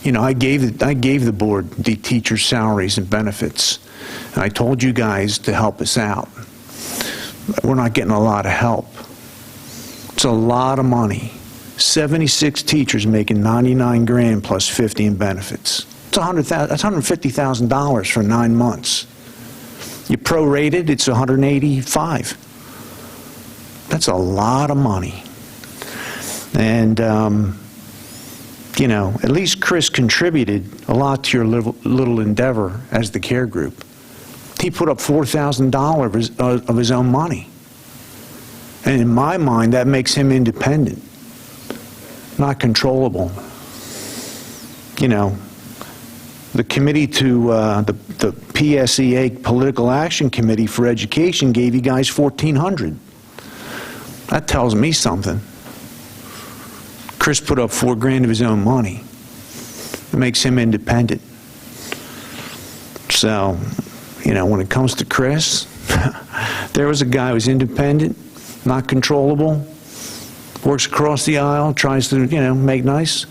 I gave the board the teachers' salaries and benefits, and I told you guys to help us out. We're not getting a lot of help. It's a lot of money. 76 teachers making 99 grand plus 50 in benefits. It's that's $150,000 for 9 months. You prorated, it's 185. That's a lot of money. And at least Chris contributed a lot to your little endeavor as the care group. He put up $4,000 of his own money. And in my mind, that makes him independent, not controllable. The committee to the PSEA Political Action Committee for Education gave you guys $1,400. That tells me something. Chris put up $4 grand of his own money. It makes him independent. So, when it comes to Chris, there was a guy who's independent, not controllable, works across the aisle, tries to, make nice.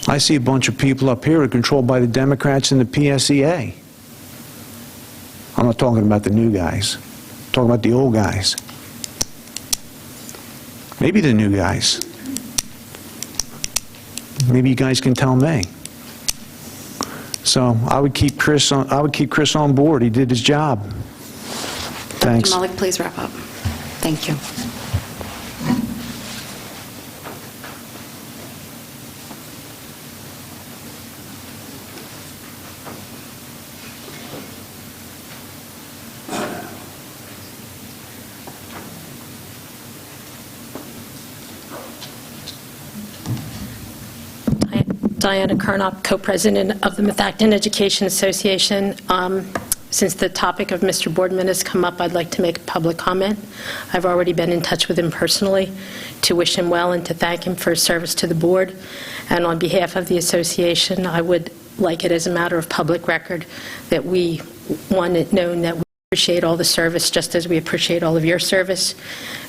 I see a bunch of people up here who are controlled by the Democrats and the PSEA. I'm not talking about the new guys. I'm talking about the old guys. Maybe the new guys. Maybe you guys can tell me. So I would keep Chris on board. He did his job. Thanks. Dr. Malik, please wrap up. Thank you. Diana Carnop, co-president of the Methacton Education Association. Since the topic of Mr. Boardman has come up, I'd like to make a public comment. I've already been in touch with him personally to wish him well and to thank him for his service to the board. And on behalf of the association, I would like it as a matter of public record that we want it known that we appreciate all the service just as we appreciate all of your service.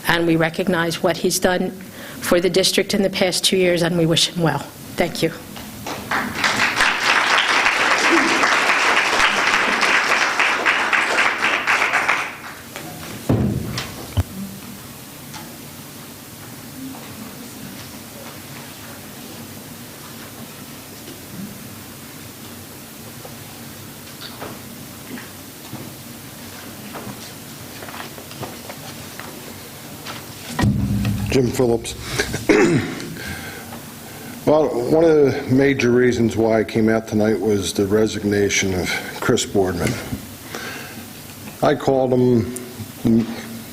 And we recognize what he's done for the district in the past 2 years, and we wish him well. Thank you. Jim Phillips. Well, one of the major reasons why I came out tonight was the resignation of Chris Boardman. I called him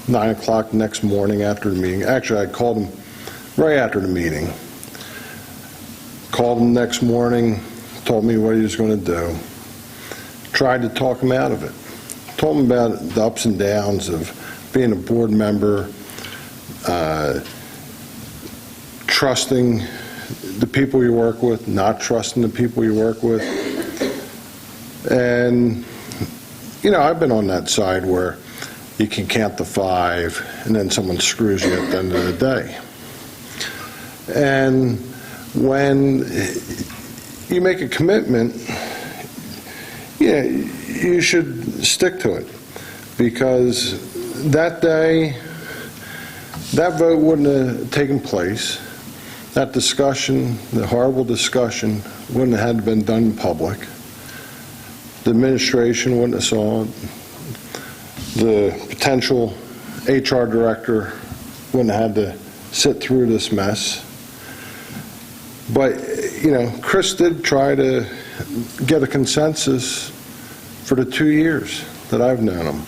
9 o'clock the next morning after the meeting. Actually, I called him right after the meeting. Called him next morning, told me what he was going to do. Tried to talk him out of it. Told him about the ups and downs of being a board member, trusting the people you work with, not trusting the people you work with. And, I've been on that side where you can count to 5 and then someone screws you at the end of the day. And when you make a commitment, Yeah, you should stick to it, because that day, that vote wouldn't have taken place. That discussion, the horrible discussion, wouldn't have had been done in public. The administration wouldn't have saw it. The potential HR director wouldn't have had to sit through this mess. But, you know, Chris did try to get a consensus for the 2 years that I've known him.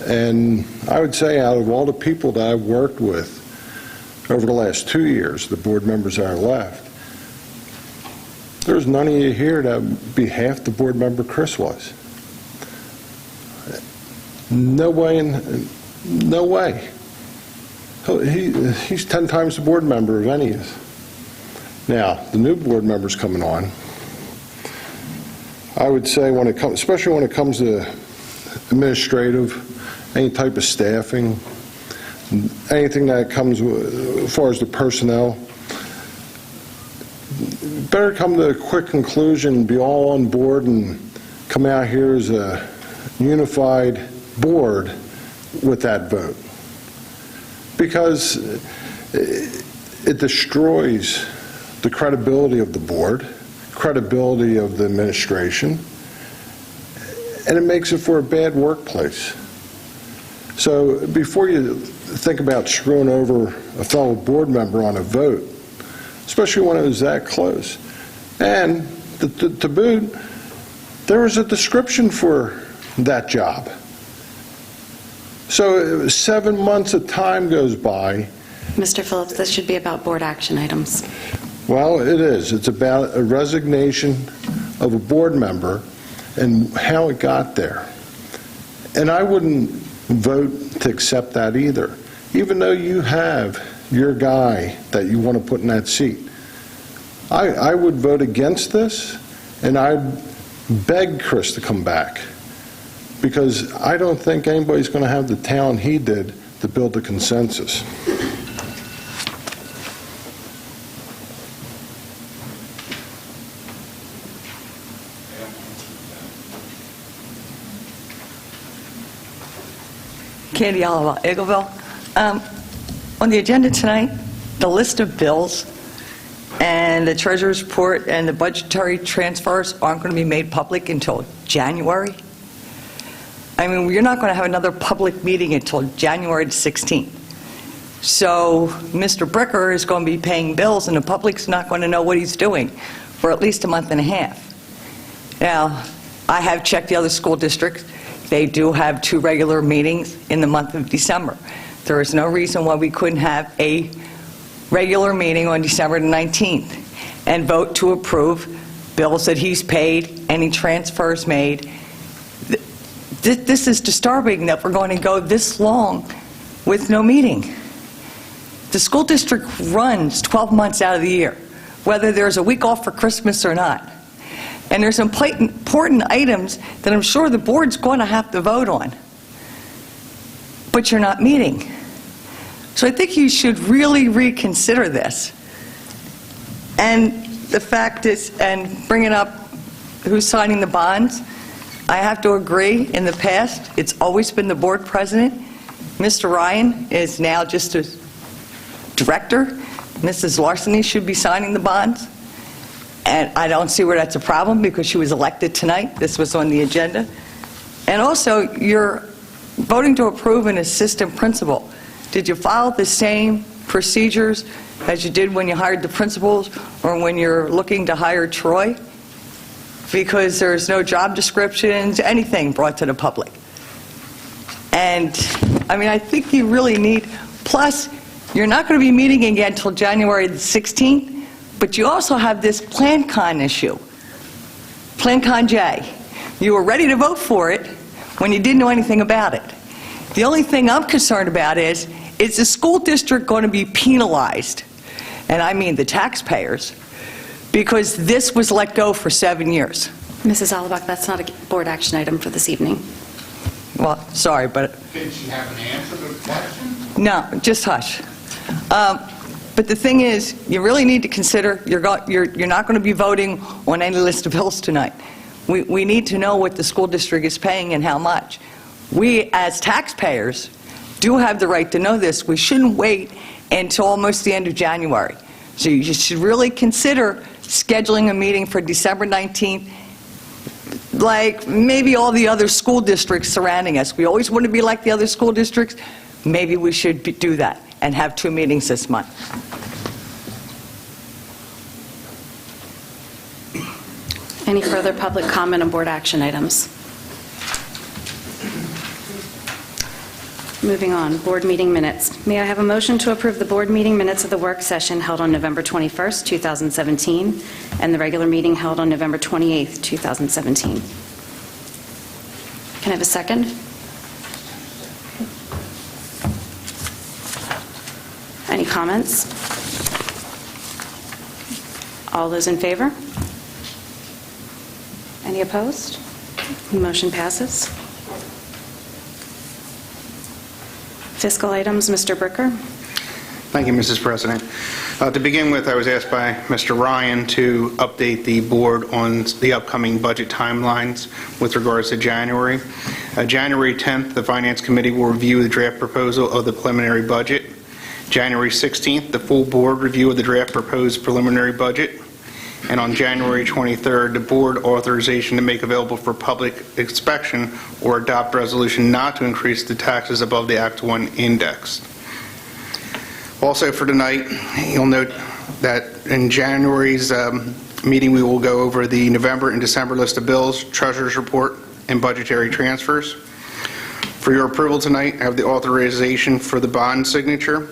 And I would say out of all the people that I've worked with over the last 2 years, the board members that are left, there's none of you here that would be half the board member Chris was. No way. No way. He's 10 times the board member of any of us. Now, the new board members coming on, I would say when it comes, especially when it comes to administrative, any type of staffing, anything that comes as far as the personnel, better come to a quick conclusion, be all on board, and come out here as a unified board with that vote. Because it destroys the credibility of the board, credibility of the administration, and it makes it for a bad workplace. So before you think about screwing over a fellow board member on a vote, especially when it was that close, and to boot, there was a description for that job. So 7 months of time goes by. Mr. Phillips, this should be about board action items. Well, it is. It's about a resignation of a board member and how it got there. And I wouldn't vote to accept that either, even though you have your guy that you want to put in that seat. I would vote against this, and I'd beg Chris to come back, because I don't think anybody's going to have the talent he did to build a consensus. Candy Oliver, Eagleville. On the agenda tonight, the list of bills and the treasurer's report and the budgetary transfers aren't going to be made public until January. I mean, you're not going to have another public meeting until January the 16th. So Mr. Bricker is going to be paying bills, and the public's not going to know what he's doing for at least a month and a half. Now, I have checked the other school districts. They do have 2 regular meetings in the month of December. There is no reason why we couldn't have a regular meeting on December the 19th and vote to approve bills that he's paid, any transfers made. This is disturbing that we're going to go this long with no meeting. The school district runs 12 months out of the year, whether there's a week off for Christmas or not. And there's important items that I'm sure the board's going to have to vote on. But you're not meeting. So I think you should really reconsider this. And the fact is, and bringing up who's signing the bonds, I have to agree, in the past, it's always been the board president. Mr. Ryan is now just a director. Mrs. Larceny should be signing the bonds. And I don't see where that's a problem, because she was elected tonight. This was on the agenda. And also, you're voting to approve an assistant principal. Did you follow the same procedures as you did when you hired the principals or when you're looking to hire Troy? Because there's no job descriptions, anything brought to the public. And, I mean, I think you really need, plus, you're not going to be meeting again until January the 16th, but you also have this PlanCon issue, PlanCon J. You were ready to vote for it when you didn't know anything about it. The only thing I'm concerned about is the school district going to be penalized, and I mean the taxpayers, because this was let go for 7 years? Mrs. Alabak, that's not a board action item for this evening. Well, sorry, but... Did she have an answer to the question? No, just hush. But the thing is, you really need to consider, you're not going to be voting on any list of bills tonight. We need to know what the school district is paying and how much. We, as taxpayers, do have the right to know this. We shouldn't wait until almost the end of January. So you should really consider scheduling a meeting for December 19th, like maybe all the other school districts surrounding us. We always want to be like the other school districts. Maybe we should do that and have 2 meetings this month. Any further public comment on board action items? Moving on, board meeting minutes. May I have a motion to approve the board meeting minutes of the work session held on November 21st, 2017, and the regular meeting held on November 28th, 2017? Can I have a second? Any comments? All those in favor? Any opposed? Motion passes. Fiscal items, Mr. Bricker. Thank you, Mrs. President. To begin with, I was asked by Mr. Ryan to update the board on the upcoming budget timelines with regards to January. January 10th, the Finance Committee will review the draft proposal of the preliminary budget. January 16th, the full board review of the draft proposed preliminary budget. And on January 23rd, the board authorization to make available for public inspection or adopt resolution not to increase the taxes above the Act 1 index. Also for tonight, you'll note that in January's meeting, we will go over the November and December list of bills, treasurer's report, and budgetary transfers. For your approval tonight, I have the authorization for the bond signature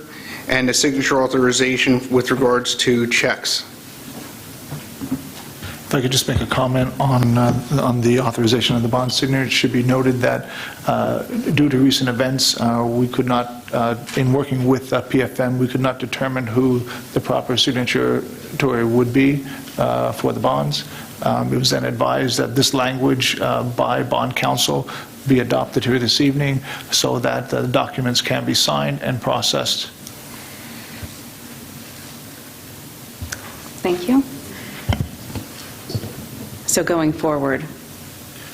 and the signature authorization with regards to checks. If I could just make a comment on the authorization of the bond signature, it should be noted that due to recent events, we could not, in working with PFM, we could not determine who the proper signatory would be for the bonds. It was then advised that this language by bond counsel be adopted here this evening so that the documents can be signed and processed. Thank you. So going forward,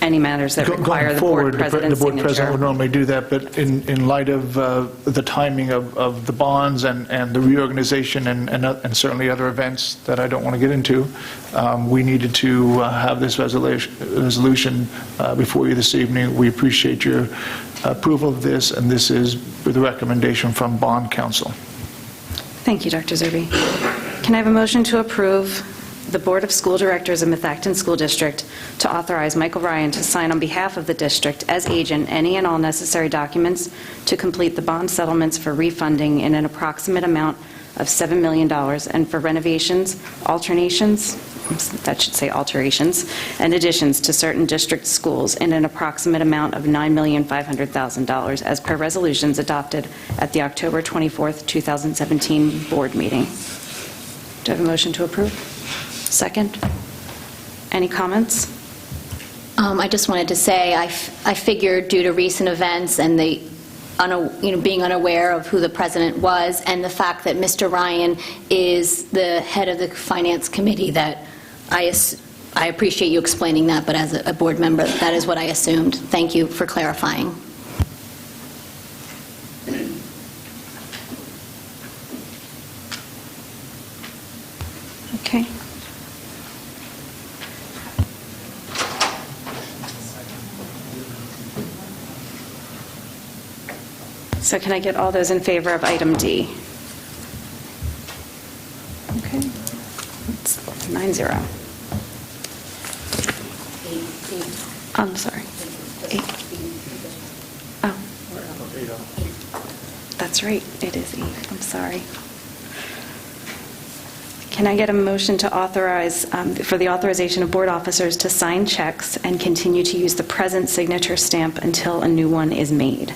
any matters that require the board president's the board president signature? would normally do that, but in light of the timing of the bonds and the reorganization and certainly other events that I don't want to get into, we needed to have this resolution before you this evening. We appreciate your approval of this, and this is with a recommendation from bond counsel. Thank you, Dr. Zerbe. Can I have a motion to approve the Board of School Directors of Methacton School District to authorize Michael Ryan to sign on behalf of the district as agent any and all necessary documents to complete the bond settlements for refunding in an approximate amount of $7 million and for renovations, alterations, and additions to certain district schools in an approximate amount of $9,500,000 as per resolutions adopted at the October 24th, 2017 board meeting. Do I have a motion to approve? Second. Any comments? I just wanted to say I figured due to recent events and the being unaware of who the president was and the fact that Mr. Ryan is the head of the finance committee that I appreciate you explaining that, but as a board member, that is what I assumed. Thank you for clarifying. Okay. So can I get all those in favor of item D? Okay. It's 9-0. I'm sorry. 8. Oh. That's right. It is 8. I'm sorry. Can I get a motion to authorize, for the authorization of board officers to sign checks and continue to use the present signature stamp until a new one is made?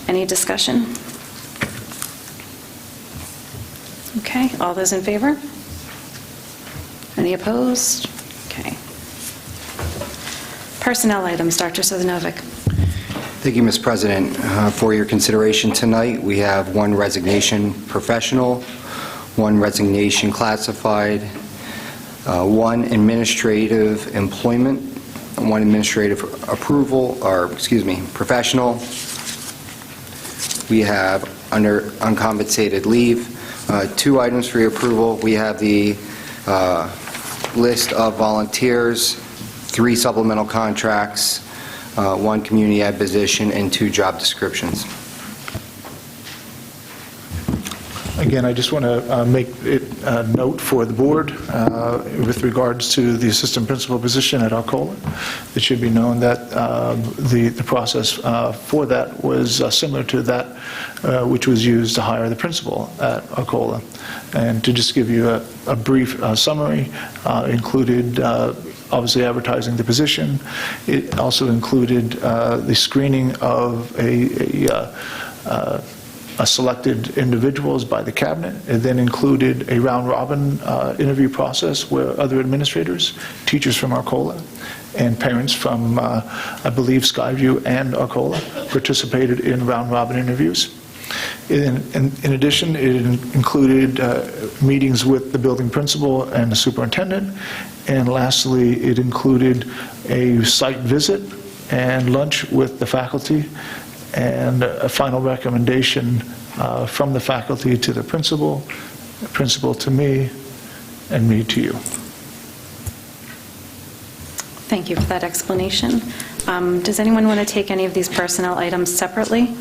Any discussion? Okay, all those in favor? Any opposed? Okay. Personnel items, Dr. Sozanovic. Thank you, Ms. President. For your consideration tonight, we have one resignation professional, 1 resignation classified, 1 administrative employment, 1 administrative approval, or, professional. We have under uncompensated leave, 2 items for your approval. We have the list of volunteers, 3 supplemental contracts, 1 community ed position, and 2 job descriptions. Again, I just want to make it a note for the board with regards to the assistant principal position at Arcola. It should be known that the process for that was similar to that which was used to hire the principal at Arcola. And to just give you a brief summary, included obviously advertising the position. It also included the screening of selected individuals by the cabinet. It then included a round-robin interview process where other administrators, teachers from Arcola, and parents from, I believe, Skyview and Arcola participated in round-robin interviews. In addition, it included meetings with the building principal and the superintendent. And lastly, it included a site visit and lunch with the faculty, and a final recommendation from the faculty to the principal to me, and me to you. Thank you for that explanation. Does anyone want to take any of these personnel items separately?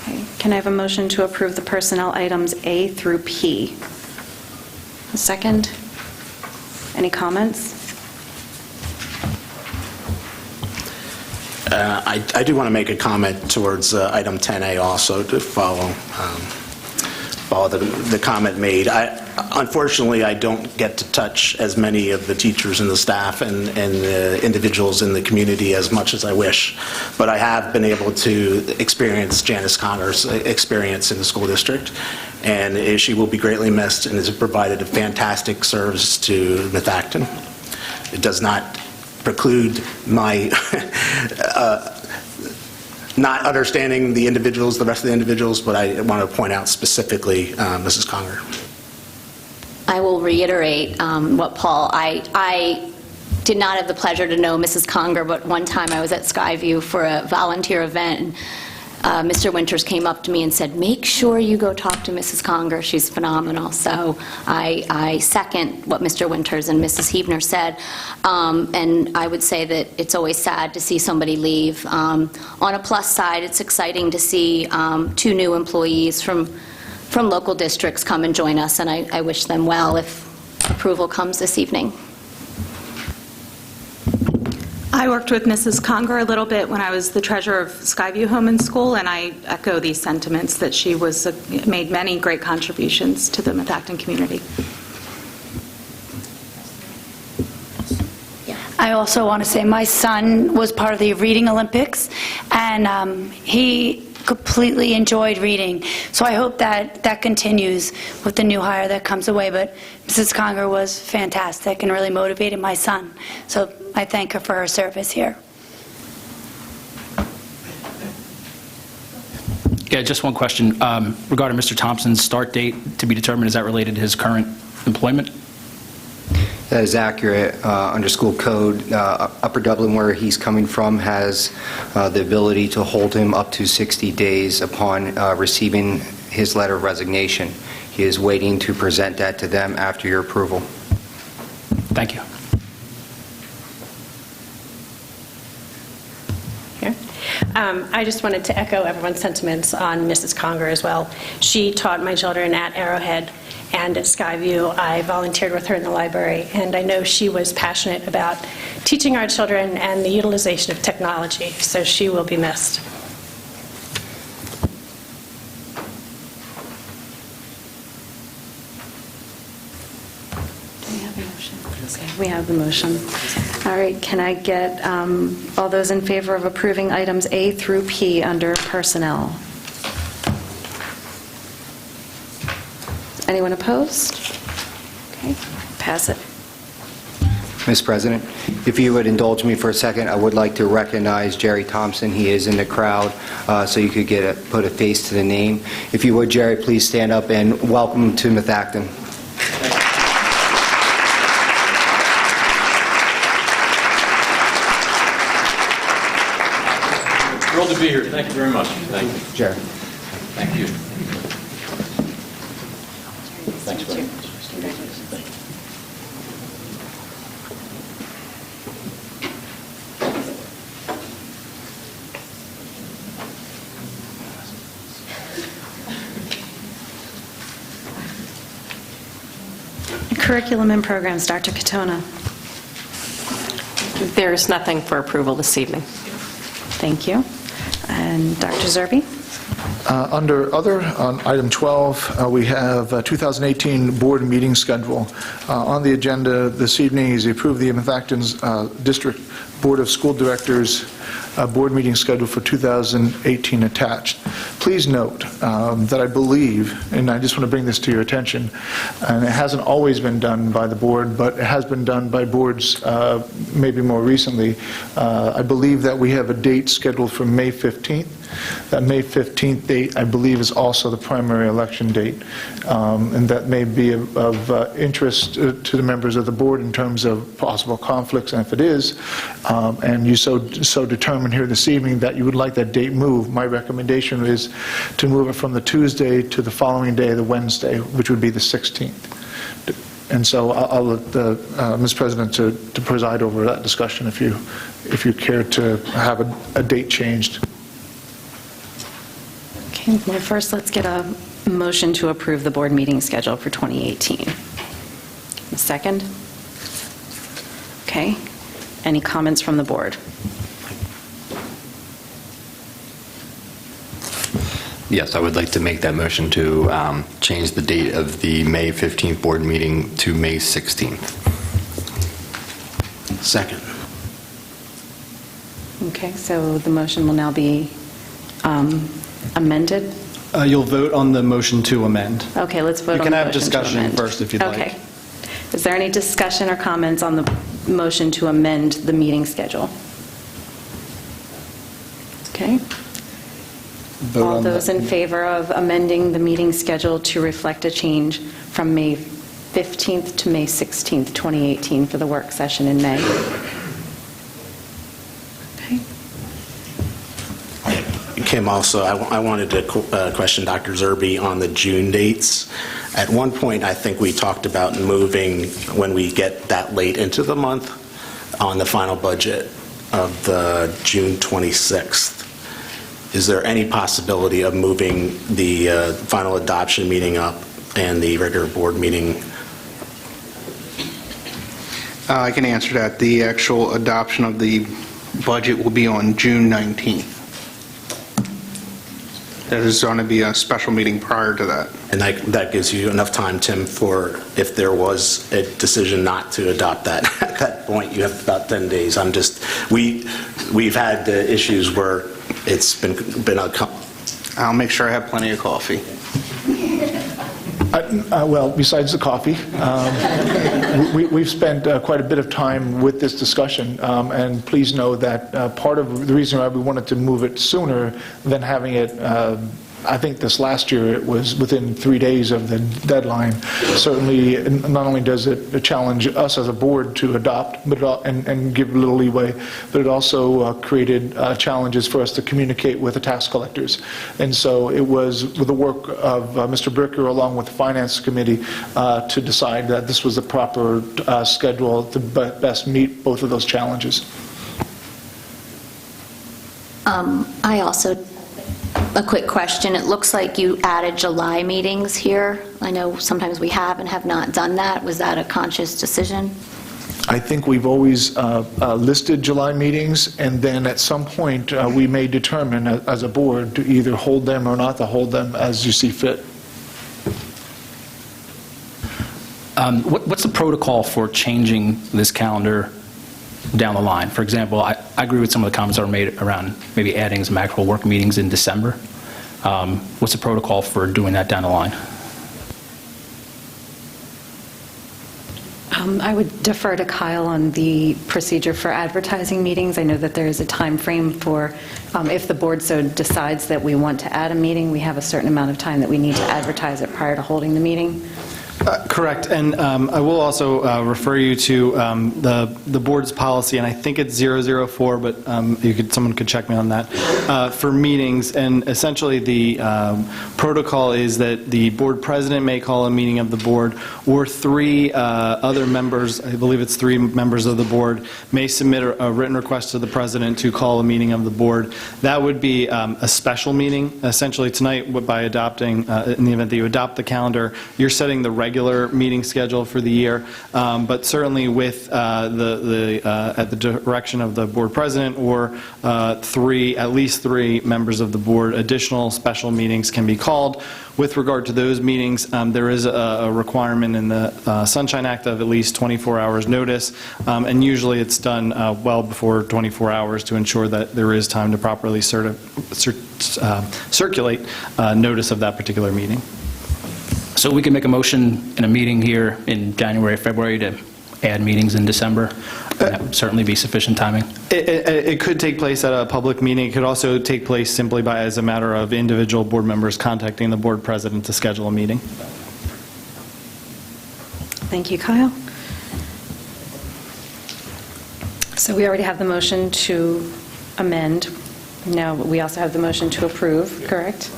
Okay. Can I have a motion to approve the personnel items A through P? A second? Any comments? I do want to make a comment towards item 10A also to follow the comment made. Unfortunately, I don't get to touch as many of the teachers and the staff and the individuals in the community as much as I wish, but I have been able to experience Janice Conger's experience in the school district, and she will be greatly missed and has provided a fantastic service to Methacton. It does not preclude my not understanding the individuals, the rest of the individuals, but I want to point out specifically Mrs. Conger. I will reiterate what Paul, I did not have the pleasure to know Mrs. Conger, but one time I was at Skyview for a volunteer event, and Mr. Winters came up to me and said, make sure you go talk to Mrs. Conger. She's phenomenal. So I second what Mr. Winters and Mrs. Hebner said. And I would say that it's always sad to see somebody leave. On a plus side, it's exciting to see 2 new employees from local districts come and join us, and I wish them well if approval comes this evening. I worked with Mrs. Conger a little bit when I was the treasurer of Skyview Home and School, and I echo these sentiments that she made many great contributions to the Methacton community. I also want to say my son was part of the Reading Olympics, and he completely enjoyed reading. So I hope that continues with the new hire that comes away. But Mrs. Conger was fantastic and really motivated my son. So I thank her for her service here. Yeah, just one question regarding Mr. Thompson's start date to be determined. Is that related to his current employment? That is accurate. Under school code, Upper Dublin, where he's coming from, has the ability to hold him up to 60 days upon receiving his letter of resignation. He is waiting to present that to them after your approval. Thank you. Here. I just wanted to echo everyone's sentiments on Mrs. Conger as well. She taught my children at Arrowhead and at Skyview. I volunteered with her in the library, and I know she was passionate about teaching our children and the utilization of technology, so she will be missed. Do we have a motion? Okay, we have the motion. All right, can I get all those in favor of approving items A through P under personnel? Anyone opposed? Okay, pass it. Ms. President, if you would indulge me for a second, I would like to recognize Jerry Thompson. He is in the crowd, so you could put a face to the name. If you would, Jerry, please stand up and welcome to Methacton. Thrilled to be here. Thank you very much. Thank you. Jerry. Thank you. Thanks, buddy. Curriculum and programs, Dr. Katona. There's nothing for approval this evening. Thank you. And Dr. Zerbe? Under Other, on item 12, we have 2018 board meeting schedule. On the agenda this evening is to approve the Methacton's District Board of School Directors board meeting schedule for 2018 attached. Please note that I believe, and I just want to bring this to your attention, and it hasn't always been done by the board, but it has been done by boards maybe more recently. I believe that we have a date scheduled for May 15th. That May 15th date, I believe, is also the primary election date, and that may be of interest to the members of the board in terms of possible conflicts, and if it is, and you so determine here this evening that you would like that date moved, my recommendation is to move it from the Tuesday to the following day, the Wednesday, which would be the 16th. And so I'll let Ms. President to preside over that discussion if you care to have a date changed. Okay, well, first let's get a motion to approve the board meeting schedule for 2018. A second? Okay. Any comments from the board? Yes, I would like to make that motion to change the date of the May 15th board meeting to May 16th. Second. Okay, so the motion will now be amended? You'll vote on the motion to amend. Okay, let's vote on the motion to amend. You can have discussion first if you'd like. Okay. Is there any discussion or comments on the motion to amend the meeting schedule? Okay. All those in favor of amending the meeting schedule to reflect a change from May 15th to May 16th, 2018 for the work session in May? Kim, also, I wanted to question Dr. Zerbe on the June dates. At one point, I think we talked about moving, when we get that late into the month, on the final budget of the June 26th. Is there any possibility of moving the final adoption meeting up and the regular board meeting? I can answer that. The actual adoption of the budget will be on June 19th. There is going to be a special meeting prior to that. And that gives you enough time, Tim, for if there was a decision not to adopt that, at that point, you have about 10 days. We've had issues where it's been a... I'll make sure I have plenty of coffee. Well, besides the coffee, we've spent quite a bit of time with this discussion, and please know that part of the reason why we wanted to move it sooner than having it, I think this last year it was within 3 days of the deadline. Certainly, not only does it challenge us as a board to adopt and give a little leeway, but it also created challenges for us to communicate with the tax collectors. And so it was with the work of Mr. Bricker along with the Finance Committee to decide that this was the proper schedule to best meet both of those challenges. I also... A quick question. It looks like you added July meetings here. I know sometimes we have and have not done that. Was that a conscious decision? I think we've always listed July meetings, and then at some point we may determine as a board to either hold them or not to hold them as you see fit. What's the protocol for changing this calendar down the line? For example, I agree with some of the comments that were made around maybe adding some actual work meetings in December. What's the protocol for doing that down the line? I would defer to Kyle on the procedure for advertising meetings. I know that there is a time frame for, if the board so decides that we want to add a meeting, we have a certain amount of time that we need to advertise it prior to holding the meeting. Correct, and I will also refer you to the board's policy, and I think it's 004, but someone could check me on that, for meetings, and essentially the protocol is that the board president may call a meeting of the board, or three other members, I believe it's 3 members of the board, may submit a written request to the president to call a meeting of the board. That would be a special meeting. Essentially tonight, by adopting, in the event that you adopt the calendar, you're setting the regular meeting schedule for the year, but certainly with at the direction of the board president or at least three members of the board, additional special meetings can be called. With regard to those meetings, there is a requirement in the Sunshine Act of at least 24 hours notice, and usually it's done well before 24 hours to ensure that there is time to properly circulate notice of that particular meeting. So we can make a motion in a meeting here in January, February to add meetings in December. That would certainly be sufficient timing. It could take place at a public meeting. It could also take place simply as a matter of individual board members contacting the board president to schedule a meeting. Thank you, Kyle. So we already have the motion to amend. Now we also have the motion to approve, correct?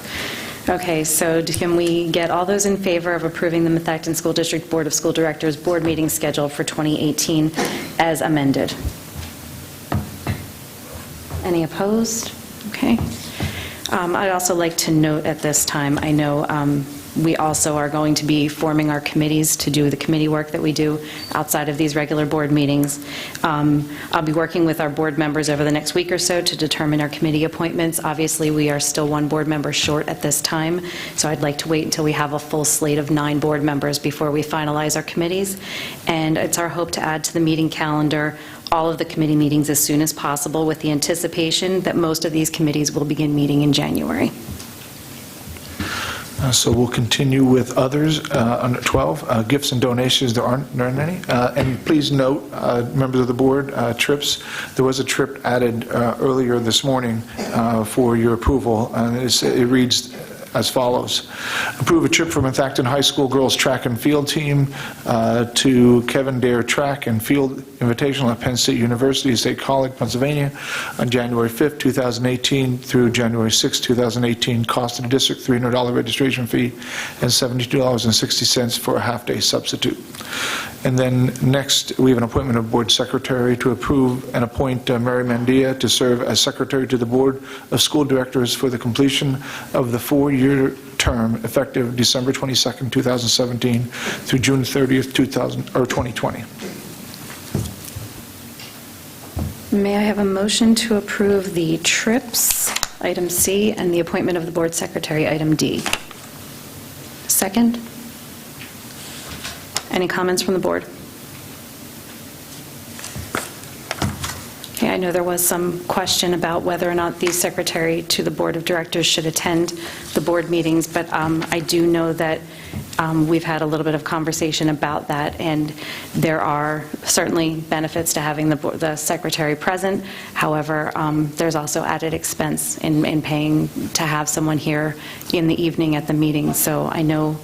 Okay, so can we get all those in favor of approving the Methacton School District Board of School Directors board meeting schedule for 2018 as amended? Any opposed? Okay. I'd also like to note at this time, I know we also are going to be forming our committees to do the committee work that we do outside of these regular board meetings. I'll be working with our board members over the next week or so to determine our committee appointments. Obviously, we are still 1 board member short at this time, so I'd like to wait until we have a full slate of 9 board members before we finalize our committees. And it's our hope to add to the meeting calendar all of the committee meetings as soon as possible, with the anticipation that most of these committees will begin meeting in January. So we'll continue with others, under 12, gifts and donations. There aren't any. And please note, members of the board, trips. There was a trip added earlier this morning for your approval, and it reads as follows. Approve a trip for Methacton High School girls track and field team to Kevin Dare Track and Field Invitational at Penn State University, State College, Pennsylvania on January 5th, 2018 through January 6th, 2018. Cost of the district $300 registration fee and $72.60 for a half-day substitute. And then next, we have an appointment of board secretary to approve and appoint Mary Mandia to serve as secretary to the Board of School Directors for the completion of the 4-year term effective December 22nd, 2017 through June 30th, 2020. May I have a motion to approve the trips, item C, and the appointment of the board secretary, item D? Second? Any comments from the board? Okay, I know there was some question about whether or not the secretary to the board of directors should attend the board meetings, but I do know that we've had a little bit of conversation about that, and there are certainly benefits to having the secretary present. However, there's also added expense in paying to have someone here in the evening at the meeting. So I know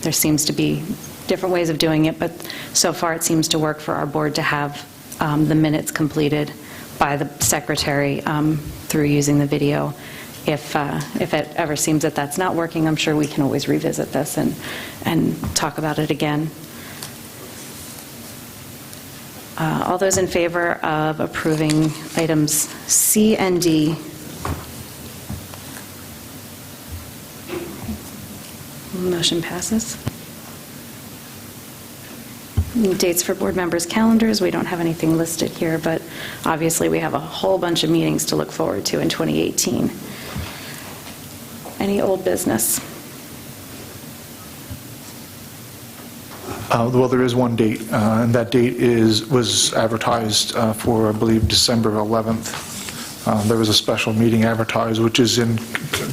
there seems to be different ways of doing it, but so far it seems to work for our board to have the minutes completed by the secretary through using the video. If it ever seems that that's not working, I'm sure we can always revisit this and talk about it again. All those in favor of approving items C and D? Motion passes. Dates for board members' calendars, we don't have anything listed here, but obviously we have a whole bunch of meetings to look forward to in 2018. Any old business? Well, there is one date, and that date was advertised for, I believe, December 11th. There was a special meeting advertised, which is in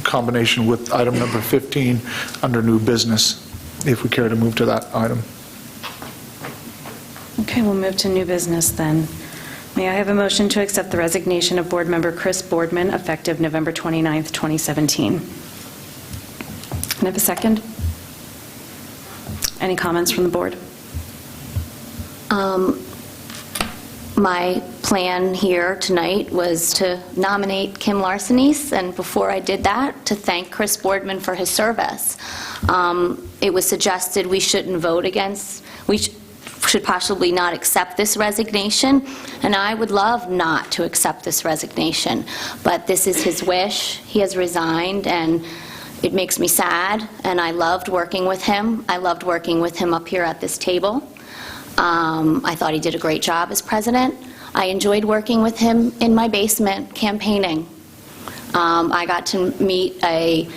combination with item number 15 under new business, if we care to move to that item. Okay, we'll move to new business then. May I have a motion to accept the resignation of Board Member Chris Boardman effective November 29th, 2017? Can I have a second? Any comments from the board? My plan here tonight was to nominate Kim Larsenese, and before I did that, to thank Chris Boardman for his service. It was suggested we shouldn't vote against, should possibly not accept this resignation, and I would love not to accept this resignation, but this is his wish. He has resigned, and it makes me sad, and I loved working with him. I loved working with him up here at this table. I thought he did a great job as president. I enjoyed working with him in my basement campaigning. I got to meet a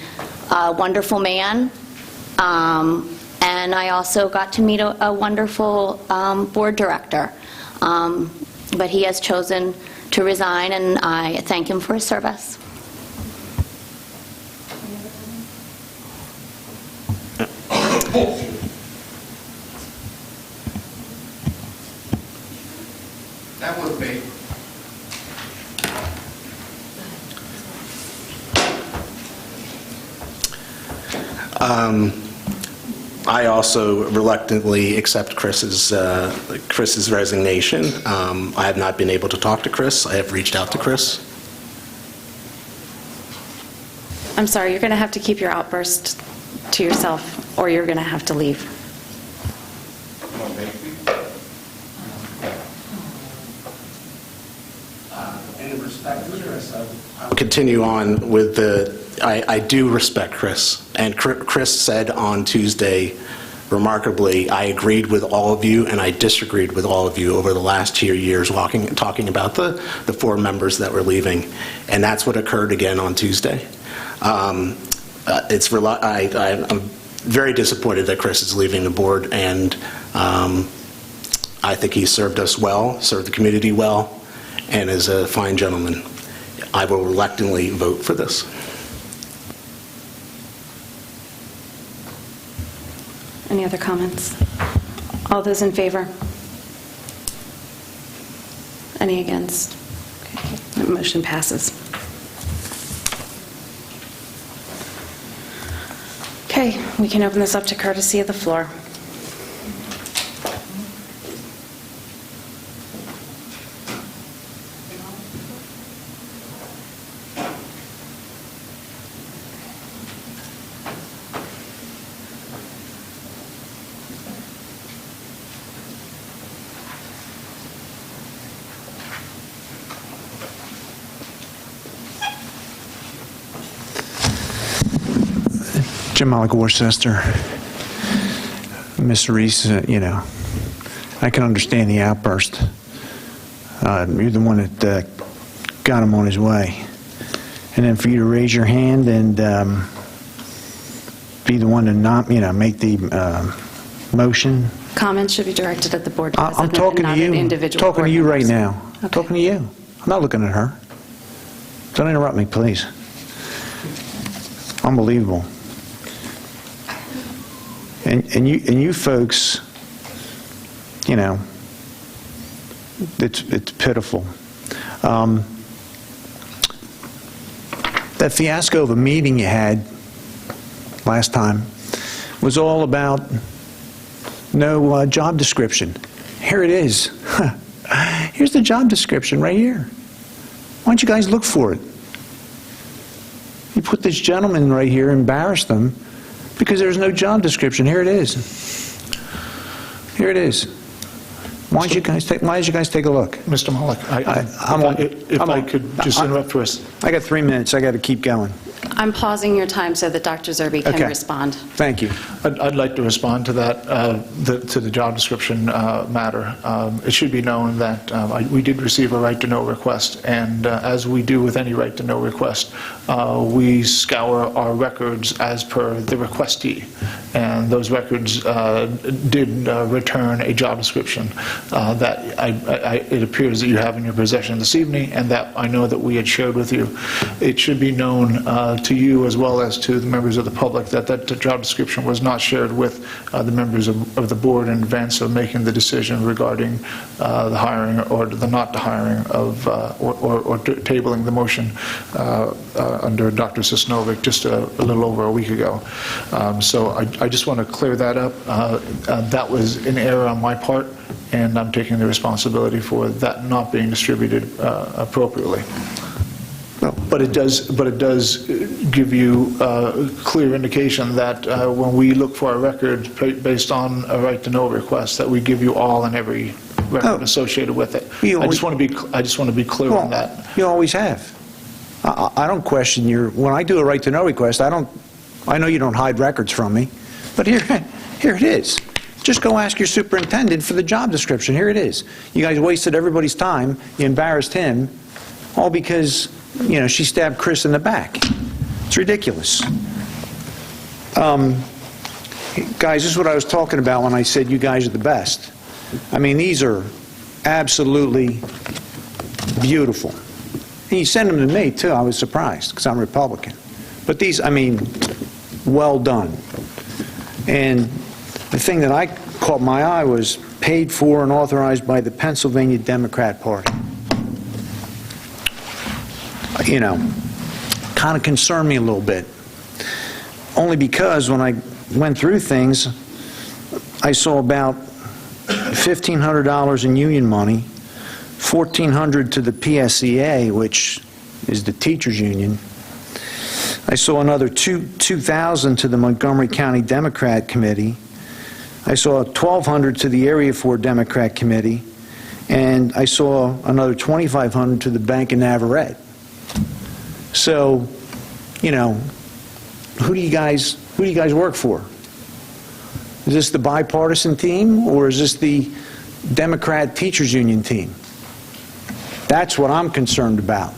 wonderful man, and I also got to meet a wonderful board director. But he has chosen to resign, and I thank him for his service. That would be. I also reluctantly accept Chris's resignation. I have not been able to talk to Chris. I have reached out to Chris. I'm sorry, you're going to have to keep your outburst to yourself, or you're going to have to leave. I'll continue on with I do respect Chris, and Chris said on Tuesday, remarkably, I agreed with all of you and I disagreed with all of you over the last 2 years talking about the 4 members that were leaving, and that's what occurred again on Tuesday. I'm very disappointed that Chris is leaving the board, and I think he served us well, served the community well, and is a fine gentleman. I will reluctantly vote for this. Any other comments? All those in favor? Any against? Okay, that motion passes. Okay, we can open this up to courtesy of the floor. Jim Malik, Worcester. Ms. Reese, I can understand the outburst. You're the one that got him on his way. And then for you to raise your hand and be the one to not, make the motion. Comments should be directed at the board I'm president, talking not to you. at individual Talking board to you right members. now. Okay. Talking to you. I'm not looking at her. Don't interrupt me, please. Unbelievable. And you folks, it's pitiful. That fiasco of a meeting you had last time was all about no job description. Here it is. Here's the job description right here. Why don't you guys look for it? You put this gentleman right here, embarrass them, because there's no job description. Here it is. Here it is. Why don't you guys take a look? Mr. Malik, if I could just interrupt for us. I got 3 minutes. I got to keep going. I'm pausing your time so that Dr. Zerbe can respond. Thank you. I'd like to respond to that, to the job description matter. It should be known that we did receive a right to know request, and as we do with any right to know request, we scour our records as per the requestee, and those records did return a job description that it appears that you have in your possession this evening, and that I know that we had shared with you. It should be known to you as well as to the members of the public that that job description was not shared with the members of the board in advance of making the decision regarding the hiring or the not hiring of, or tabling the motion under Dr. Sosnovic just a little over a week ago. So I just want to clear that up. That was an error on my part, and I'm taking the responsibility for that not being distributed appropriately. But it does give you a clear indication that when we look for a record based on a right-to-know request, that we give you all and every record associated with it. I just want to be clear on that. You always have. I don't question your, when I do a right-to-know request, I know you don't hide records from me, but here it is. Just go ask your superintendent for the job description. Here it is. You guys wasted everybody's time. You embarrassed him, all because, you know, she stabbed Chris in the back. It's ridiculous. Guys, this is what I was talking about when I said you guys are the best. I mean, these are absolutely beautiful. And you send them to me, too. I was surprised, because I'm Republican. But these, I mean, well done. And the thing that I caught my eye was paid for and authorized by the Pennsylvania Democrat Party. You know, kind of concerned me a little bit. Only because when I went through things, I saw about $1,500 in union money, $1,400 to the PSEA, which is the teachers union. I saw another $2,000 to the Montgomery County Democrat Committee. I saw $1,200 to the Area 4 Democrat Committee, and I saw another $2,500 to the Bank of Navarrete. So, you know, who do you guys work for? Is this the bipartisan team, or is this the Democrat teachers union team? That's what I'm concerned about.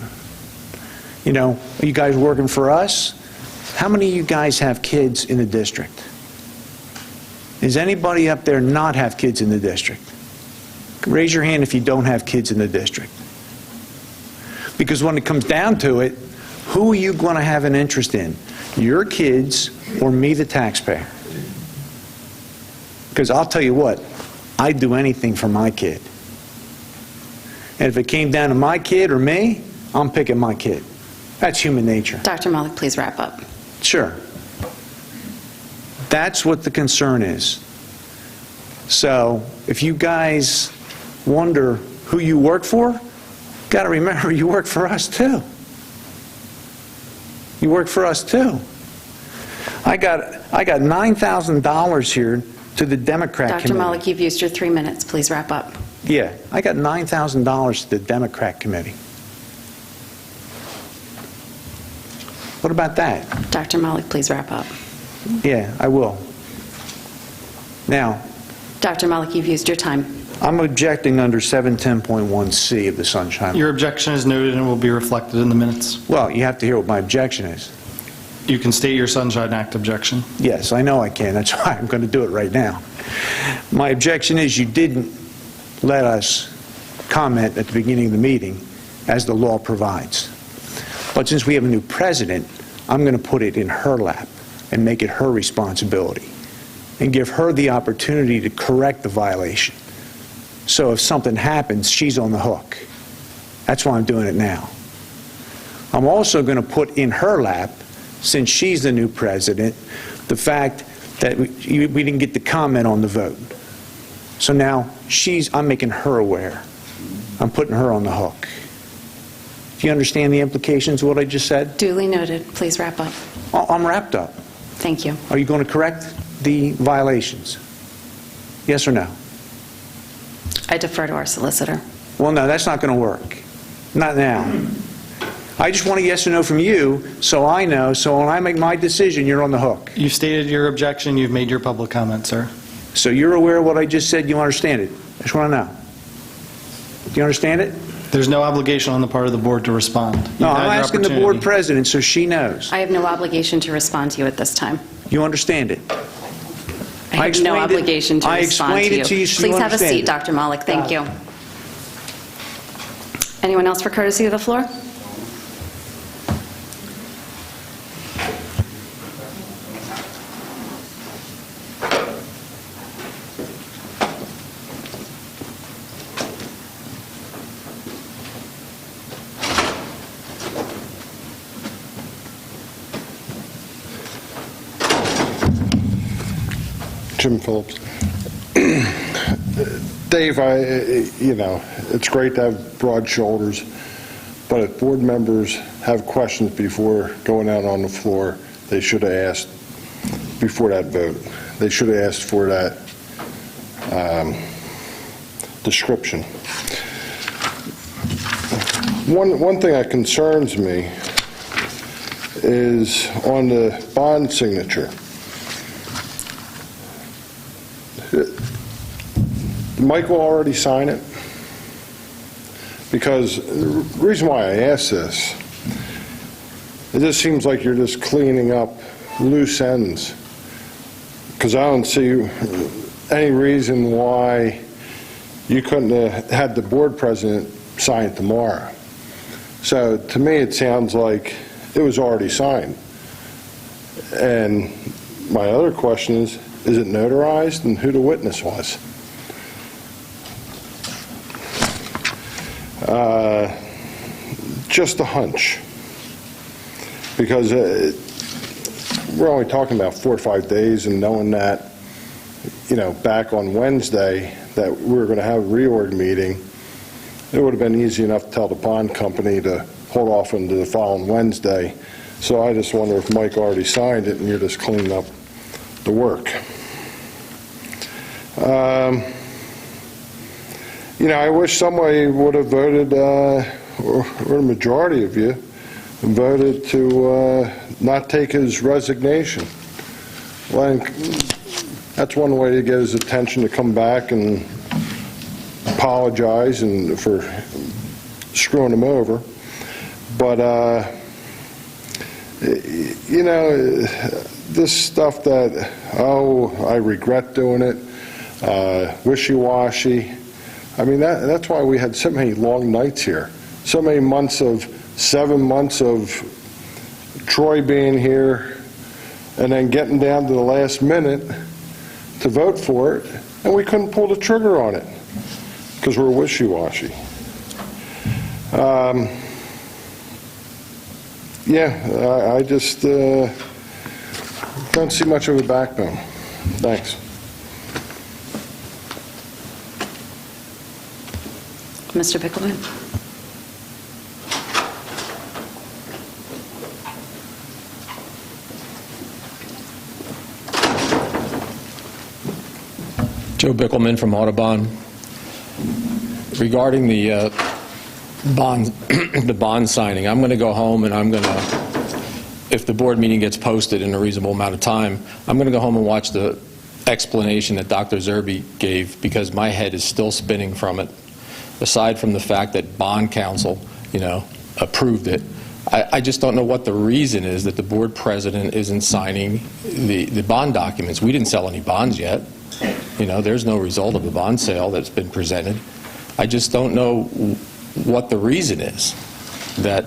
You know, are you guys working for us? How many of you guys have kids in the district? Does anybody up there not have kids in the district? Raise your hand if you don't have kids in the district. Because when it comes down to it, who are you going to have an interest in? Your kids or me, the taxpayer? Because I'll tell you what, I'd do anything for my kid. And if it came down to my kid or me, I'm picking my kid. That's human nature. Dr. Malik, please wrap up. Sure. That's what the concern is. So if you guys wonder who you work for, got to remember you work for us too. You work for us too. I got $9,000 here to the Democrat Dr. committee. Malik, you've used your 3 minutes. Please wrap up. Yeah, I got $9,000 to the Democrat committee. What about that? Dr. Malik, please wrap up. Yeah, I will. Now, Dr. Malik, you've used your time. I'm objecting under 710.1C of the Sunshine Law. Your objection is noted and will be reflected in the minutes. Well, you have to hear what my objection is. You can state your Sunshine Act objection. Yes, I know I can. That's why I'm going to do it right now. My objection is you didn't let us comment at the beginning of the meeting as the law provides. But since we have a new president, I'm going to put it in her lap and make it her responsibility and give her the opportunity to correct the violation. So if something happens, she's on the hook. That's why I'm doing it now. I'm also going to put in her lap, since she's the new president, the fact that we didn't get the comment on the vote. So now I'm making her aware. I'm putting her on the hook. Do you understand the implications of what I just said? Duly noted. Please wrap up. I'm wrapped up. Thank you. Are you going to correct the violations? Yes or no? I defer to our solicitor. Well, no, that's not going to work. Not now. I just want a yes or no from you, so I know, so when I make my decision, you're on the hook. You've stated your objection. You've made your public comment, sir. So you're aware of what I just said? You understand it? I just want to know. Do you understand it? There's no obligation on the part of the board to respond. No, I'm asking the board president so she knows. I have no obligation to respond to you at this time. You understand it? I have no obligation to respond to you. I explained it to you so you Please have a understand seat, it. Dr. Malik. Thank you. Anyone else for courtesy of the floor? Jim Phillips. Dave, it's great to have broad shoulders, but if board members have questions before going out on the floor, they should have asked before that vote. They should have asked for that description. One thing that concerns me is on the bond signature. Did Michael already sign it? Because the reason why I ask this, it just seems like you're just cleaning up loose ends. Because I don't see any reason why you couldn't have had the board president sign it tomorrow. So to me, it sounds like it was already signed. And my other question is it notarized, and who the witness was? Just a hunch. Because we're only talking about 4 or 5 days, and knowing that, back on Wednesday that we were going to have a reorg meeting, it would have been easy enough to tell the bond company to hold off into the following Wednesday. So I just wonder if Mike already signed it and you're just cleaning up the work. I wish somebody would have voted, or a majority of you, voted to not take his resignation. Well, that's one way to get his attention, to come back and apologize and for screwing him over. But, this stuff that, I regret doing it, wishy-washy, that's why we had so many long nights here. So many months 7 months of Troy being here and then getting down to the last minute to vote for it, and we couldn't pull the trigger on it because we're wishy-washy. I just don't see much of a backbone. Thanks. Mr. Pickleman? Joe Bickelman from Audubon. Regarding the bond, the bond signing, I'm going to go home and I'm going to, if the board meeting gets posted in a reasonable amount of time, I'm going to go home and watch the explanation that Dr. Zerbe gave, because my head is still spinning from it. Aside from the fact that bond counsel, approved it, I just don't know what the reason is that the board president isn't signing the bond documents. We didn't sell any bonds yet. There's no result of the bond sale that's been presented. I just don't know what the reason is that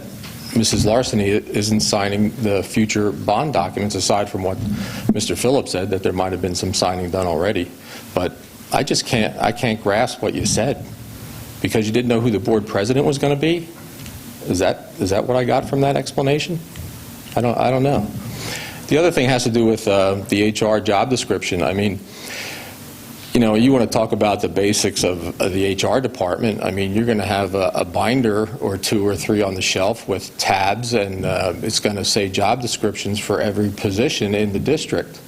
Mrs. Larceny isn't signing the future bond documents, aside from what Mr. Phillips said, that there might have been some signing done already. But I can't grasp what you said, because you didn't know who the board president was going to be. Is that what I got from that explanation? I don't know. The other thing has to do with the HR job description. You want to talk about the basics of the HR department. You're going to have a binder or 2 or 3 on the shelf with tabs, and it's going to say job descriptions for every position in the district.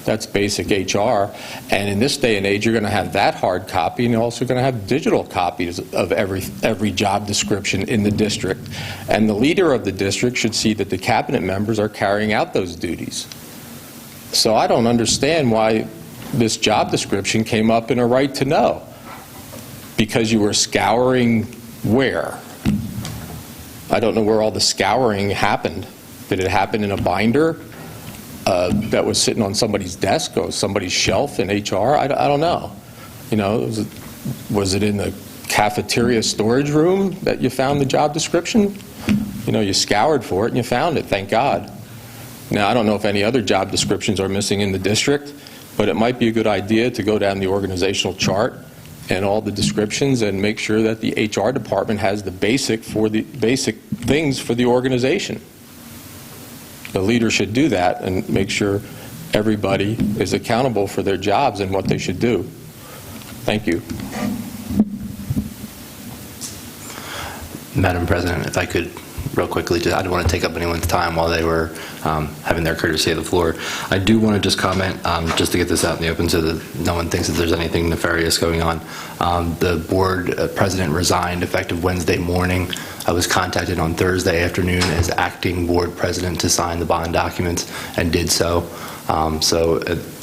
That's basic HR. And in this day and age, you're going to have that hard copy, and you're also going to have digital copies of every job description in the district. And the leader of the district should see that the cabinet members are carrying out those duties. So I don't understand why this job description came up in a right to know, because you were scouring where? I don't know where all the scouring happened. Did it happen in a binder that was sitting on somebody's desk or somebody's shelf in HR? I don't know. Was it in the cafeteria storage room that you found the job description? You scoured for it and you found it, thank God. Now, I don't know if any other job descriptions are missing in the district, but it might be a good idea to go down the organizational chart and all the descriptions and make sure that the HR department has the basic things for the organization. The leader should do that and make sure everybody is accountable for their jobs and what they should do. Thank you. Madam President, if I could real quickly, I don't want to take up anyone's time while they were having their courtesy of the floor. I do want to just comment, just to get this out in the open so that no one thinks that there's anything nefarious going on. The board president resigned effective Wednesday morning. I was contacted on Thursday afternoon as acting board president to sign the bond documents and did so.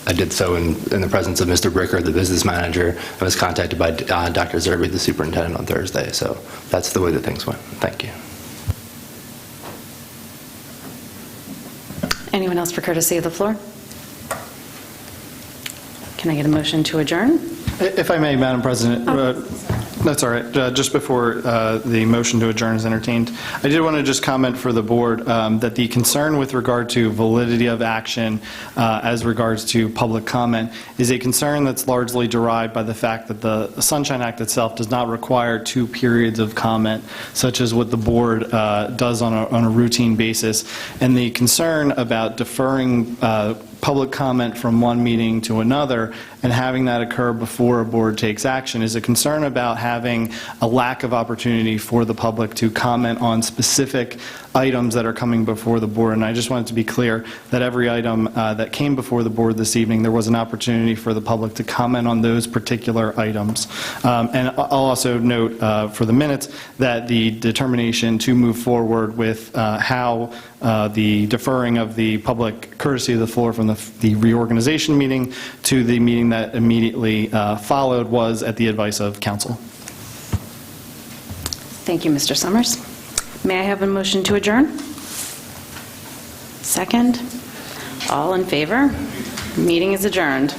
I did so in the presence of Mr. Bricker, the business manager. I was contacted by Dr. Zerby, the superintendent, on Thursday. So that's the way that things went. Thank you. Anyone else for courtesy of the floor? Can I get a motion to adjourn? If I may, Madam President, that's all right. Just before the motion to adjourn is entertained, I did want to just comment for the board that the concern with regard to validity of action as regards to public comment is a concern that's largely derived by the fact that the Sunshine Act itself does not require 2 periods of comment, such as what the board does on a routine basis. And the concern about deferring public comment from one meeting to another and having that occur before a board takes action is a concern about having a lack of opportunity for the public to comment on specific items that are coming before the board. And I just wanted to be clear that every item that came before the board this evening, there was an opportunity for the public to comment on those particular items. And I'll also note for the minutes that the determination to move forward with how the deferring of the public courtesy of the floor from the reorganization meeting to the meeting that immediately followed was at the advice of council. Thank you, Mr. Summers. May I have a motion to adjourn? Second? All in favor? Meeting is adjourned.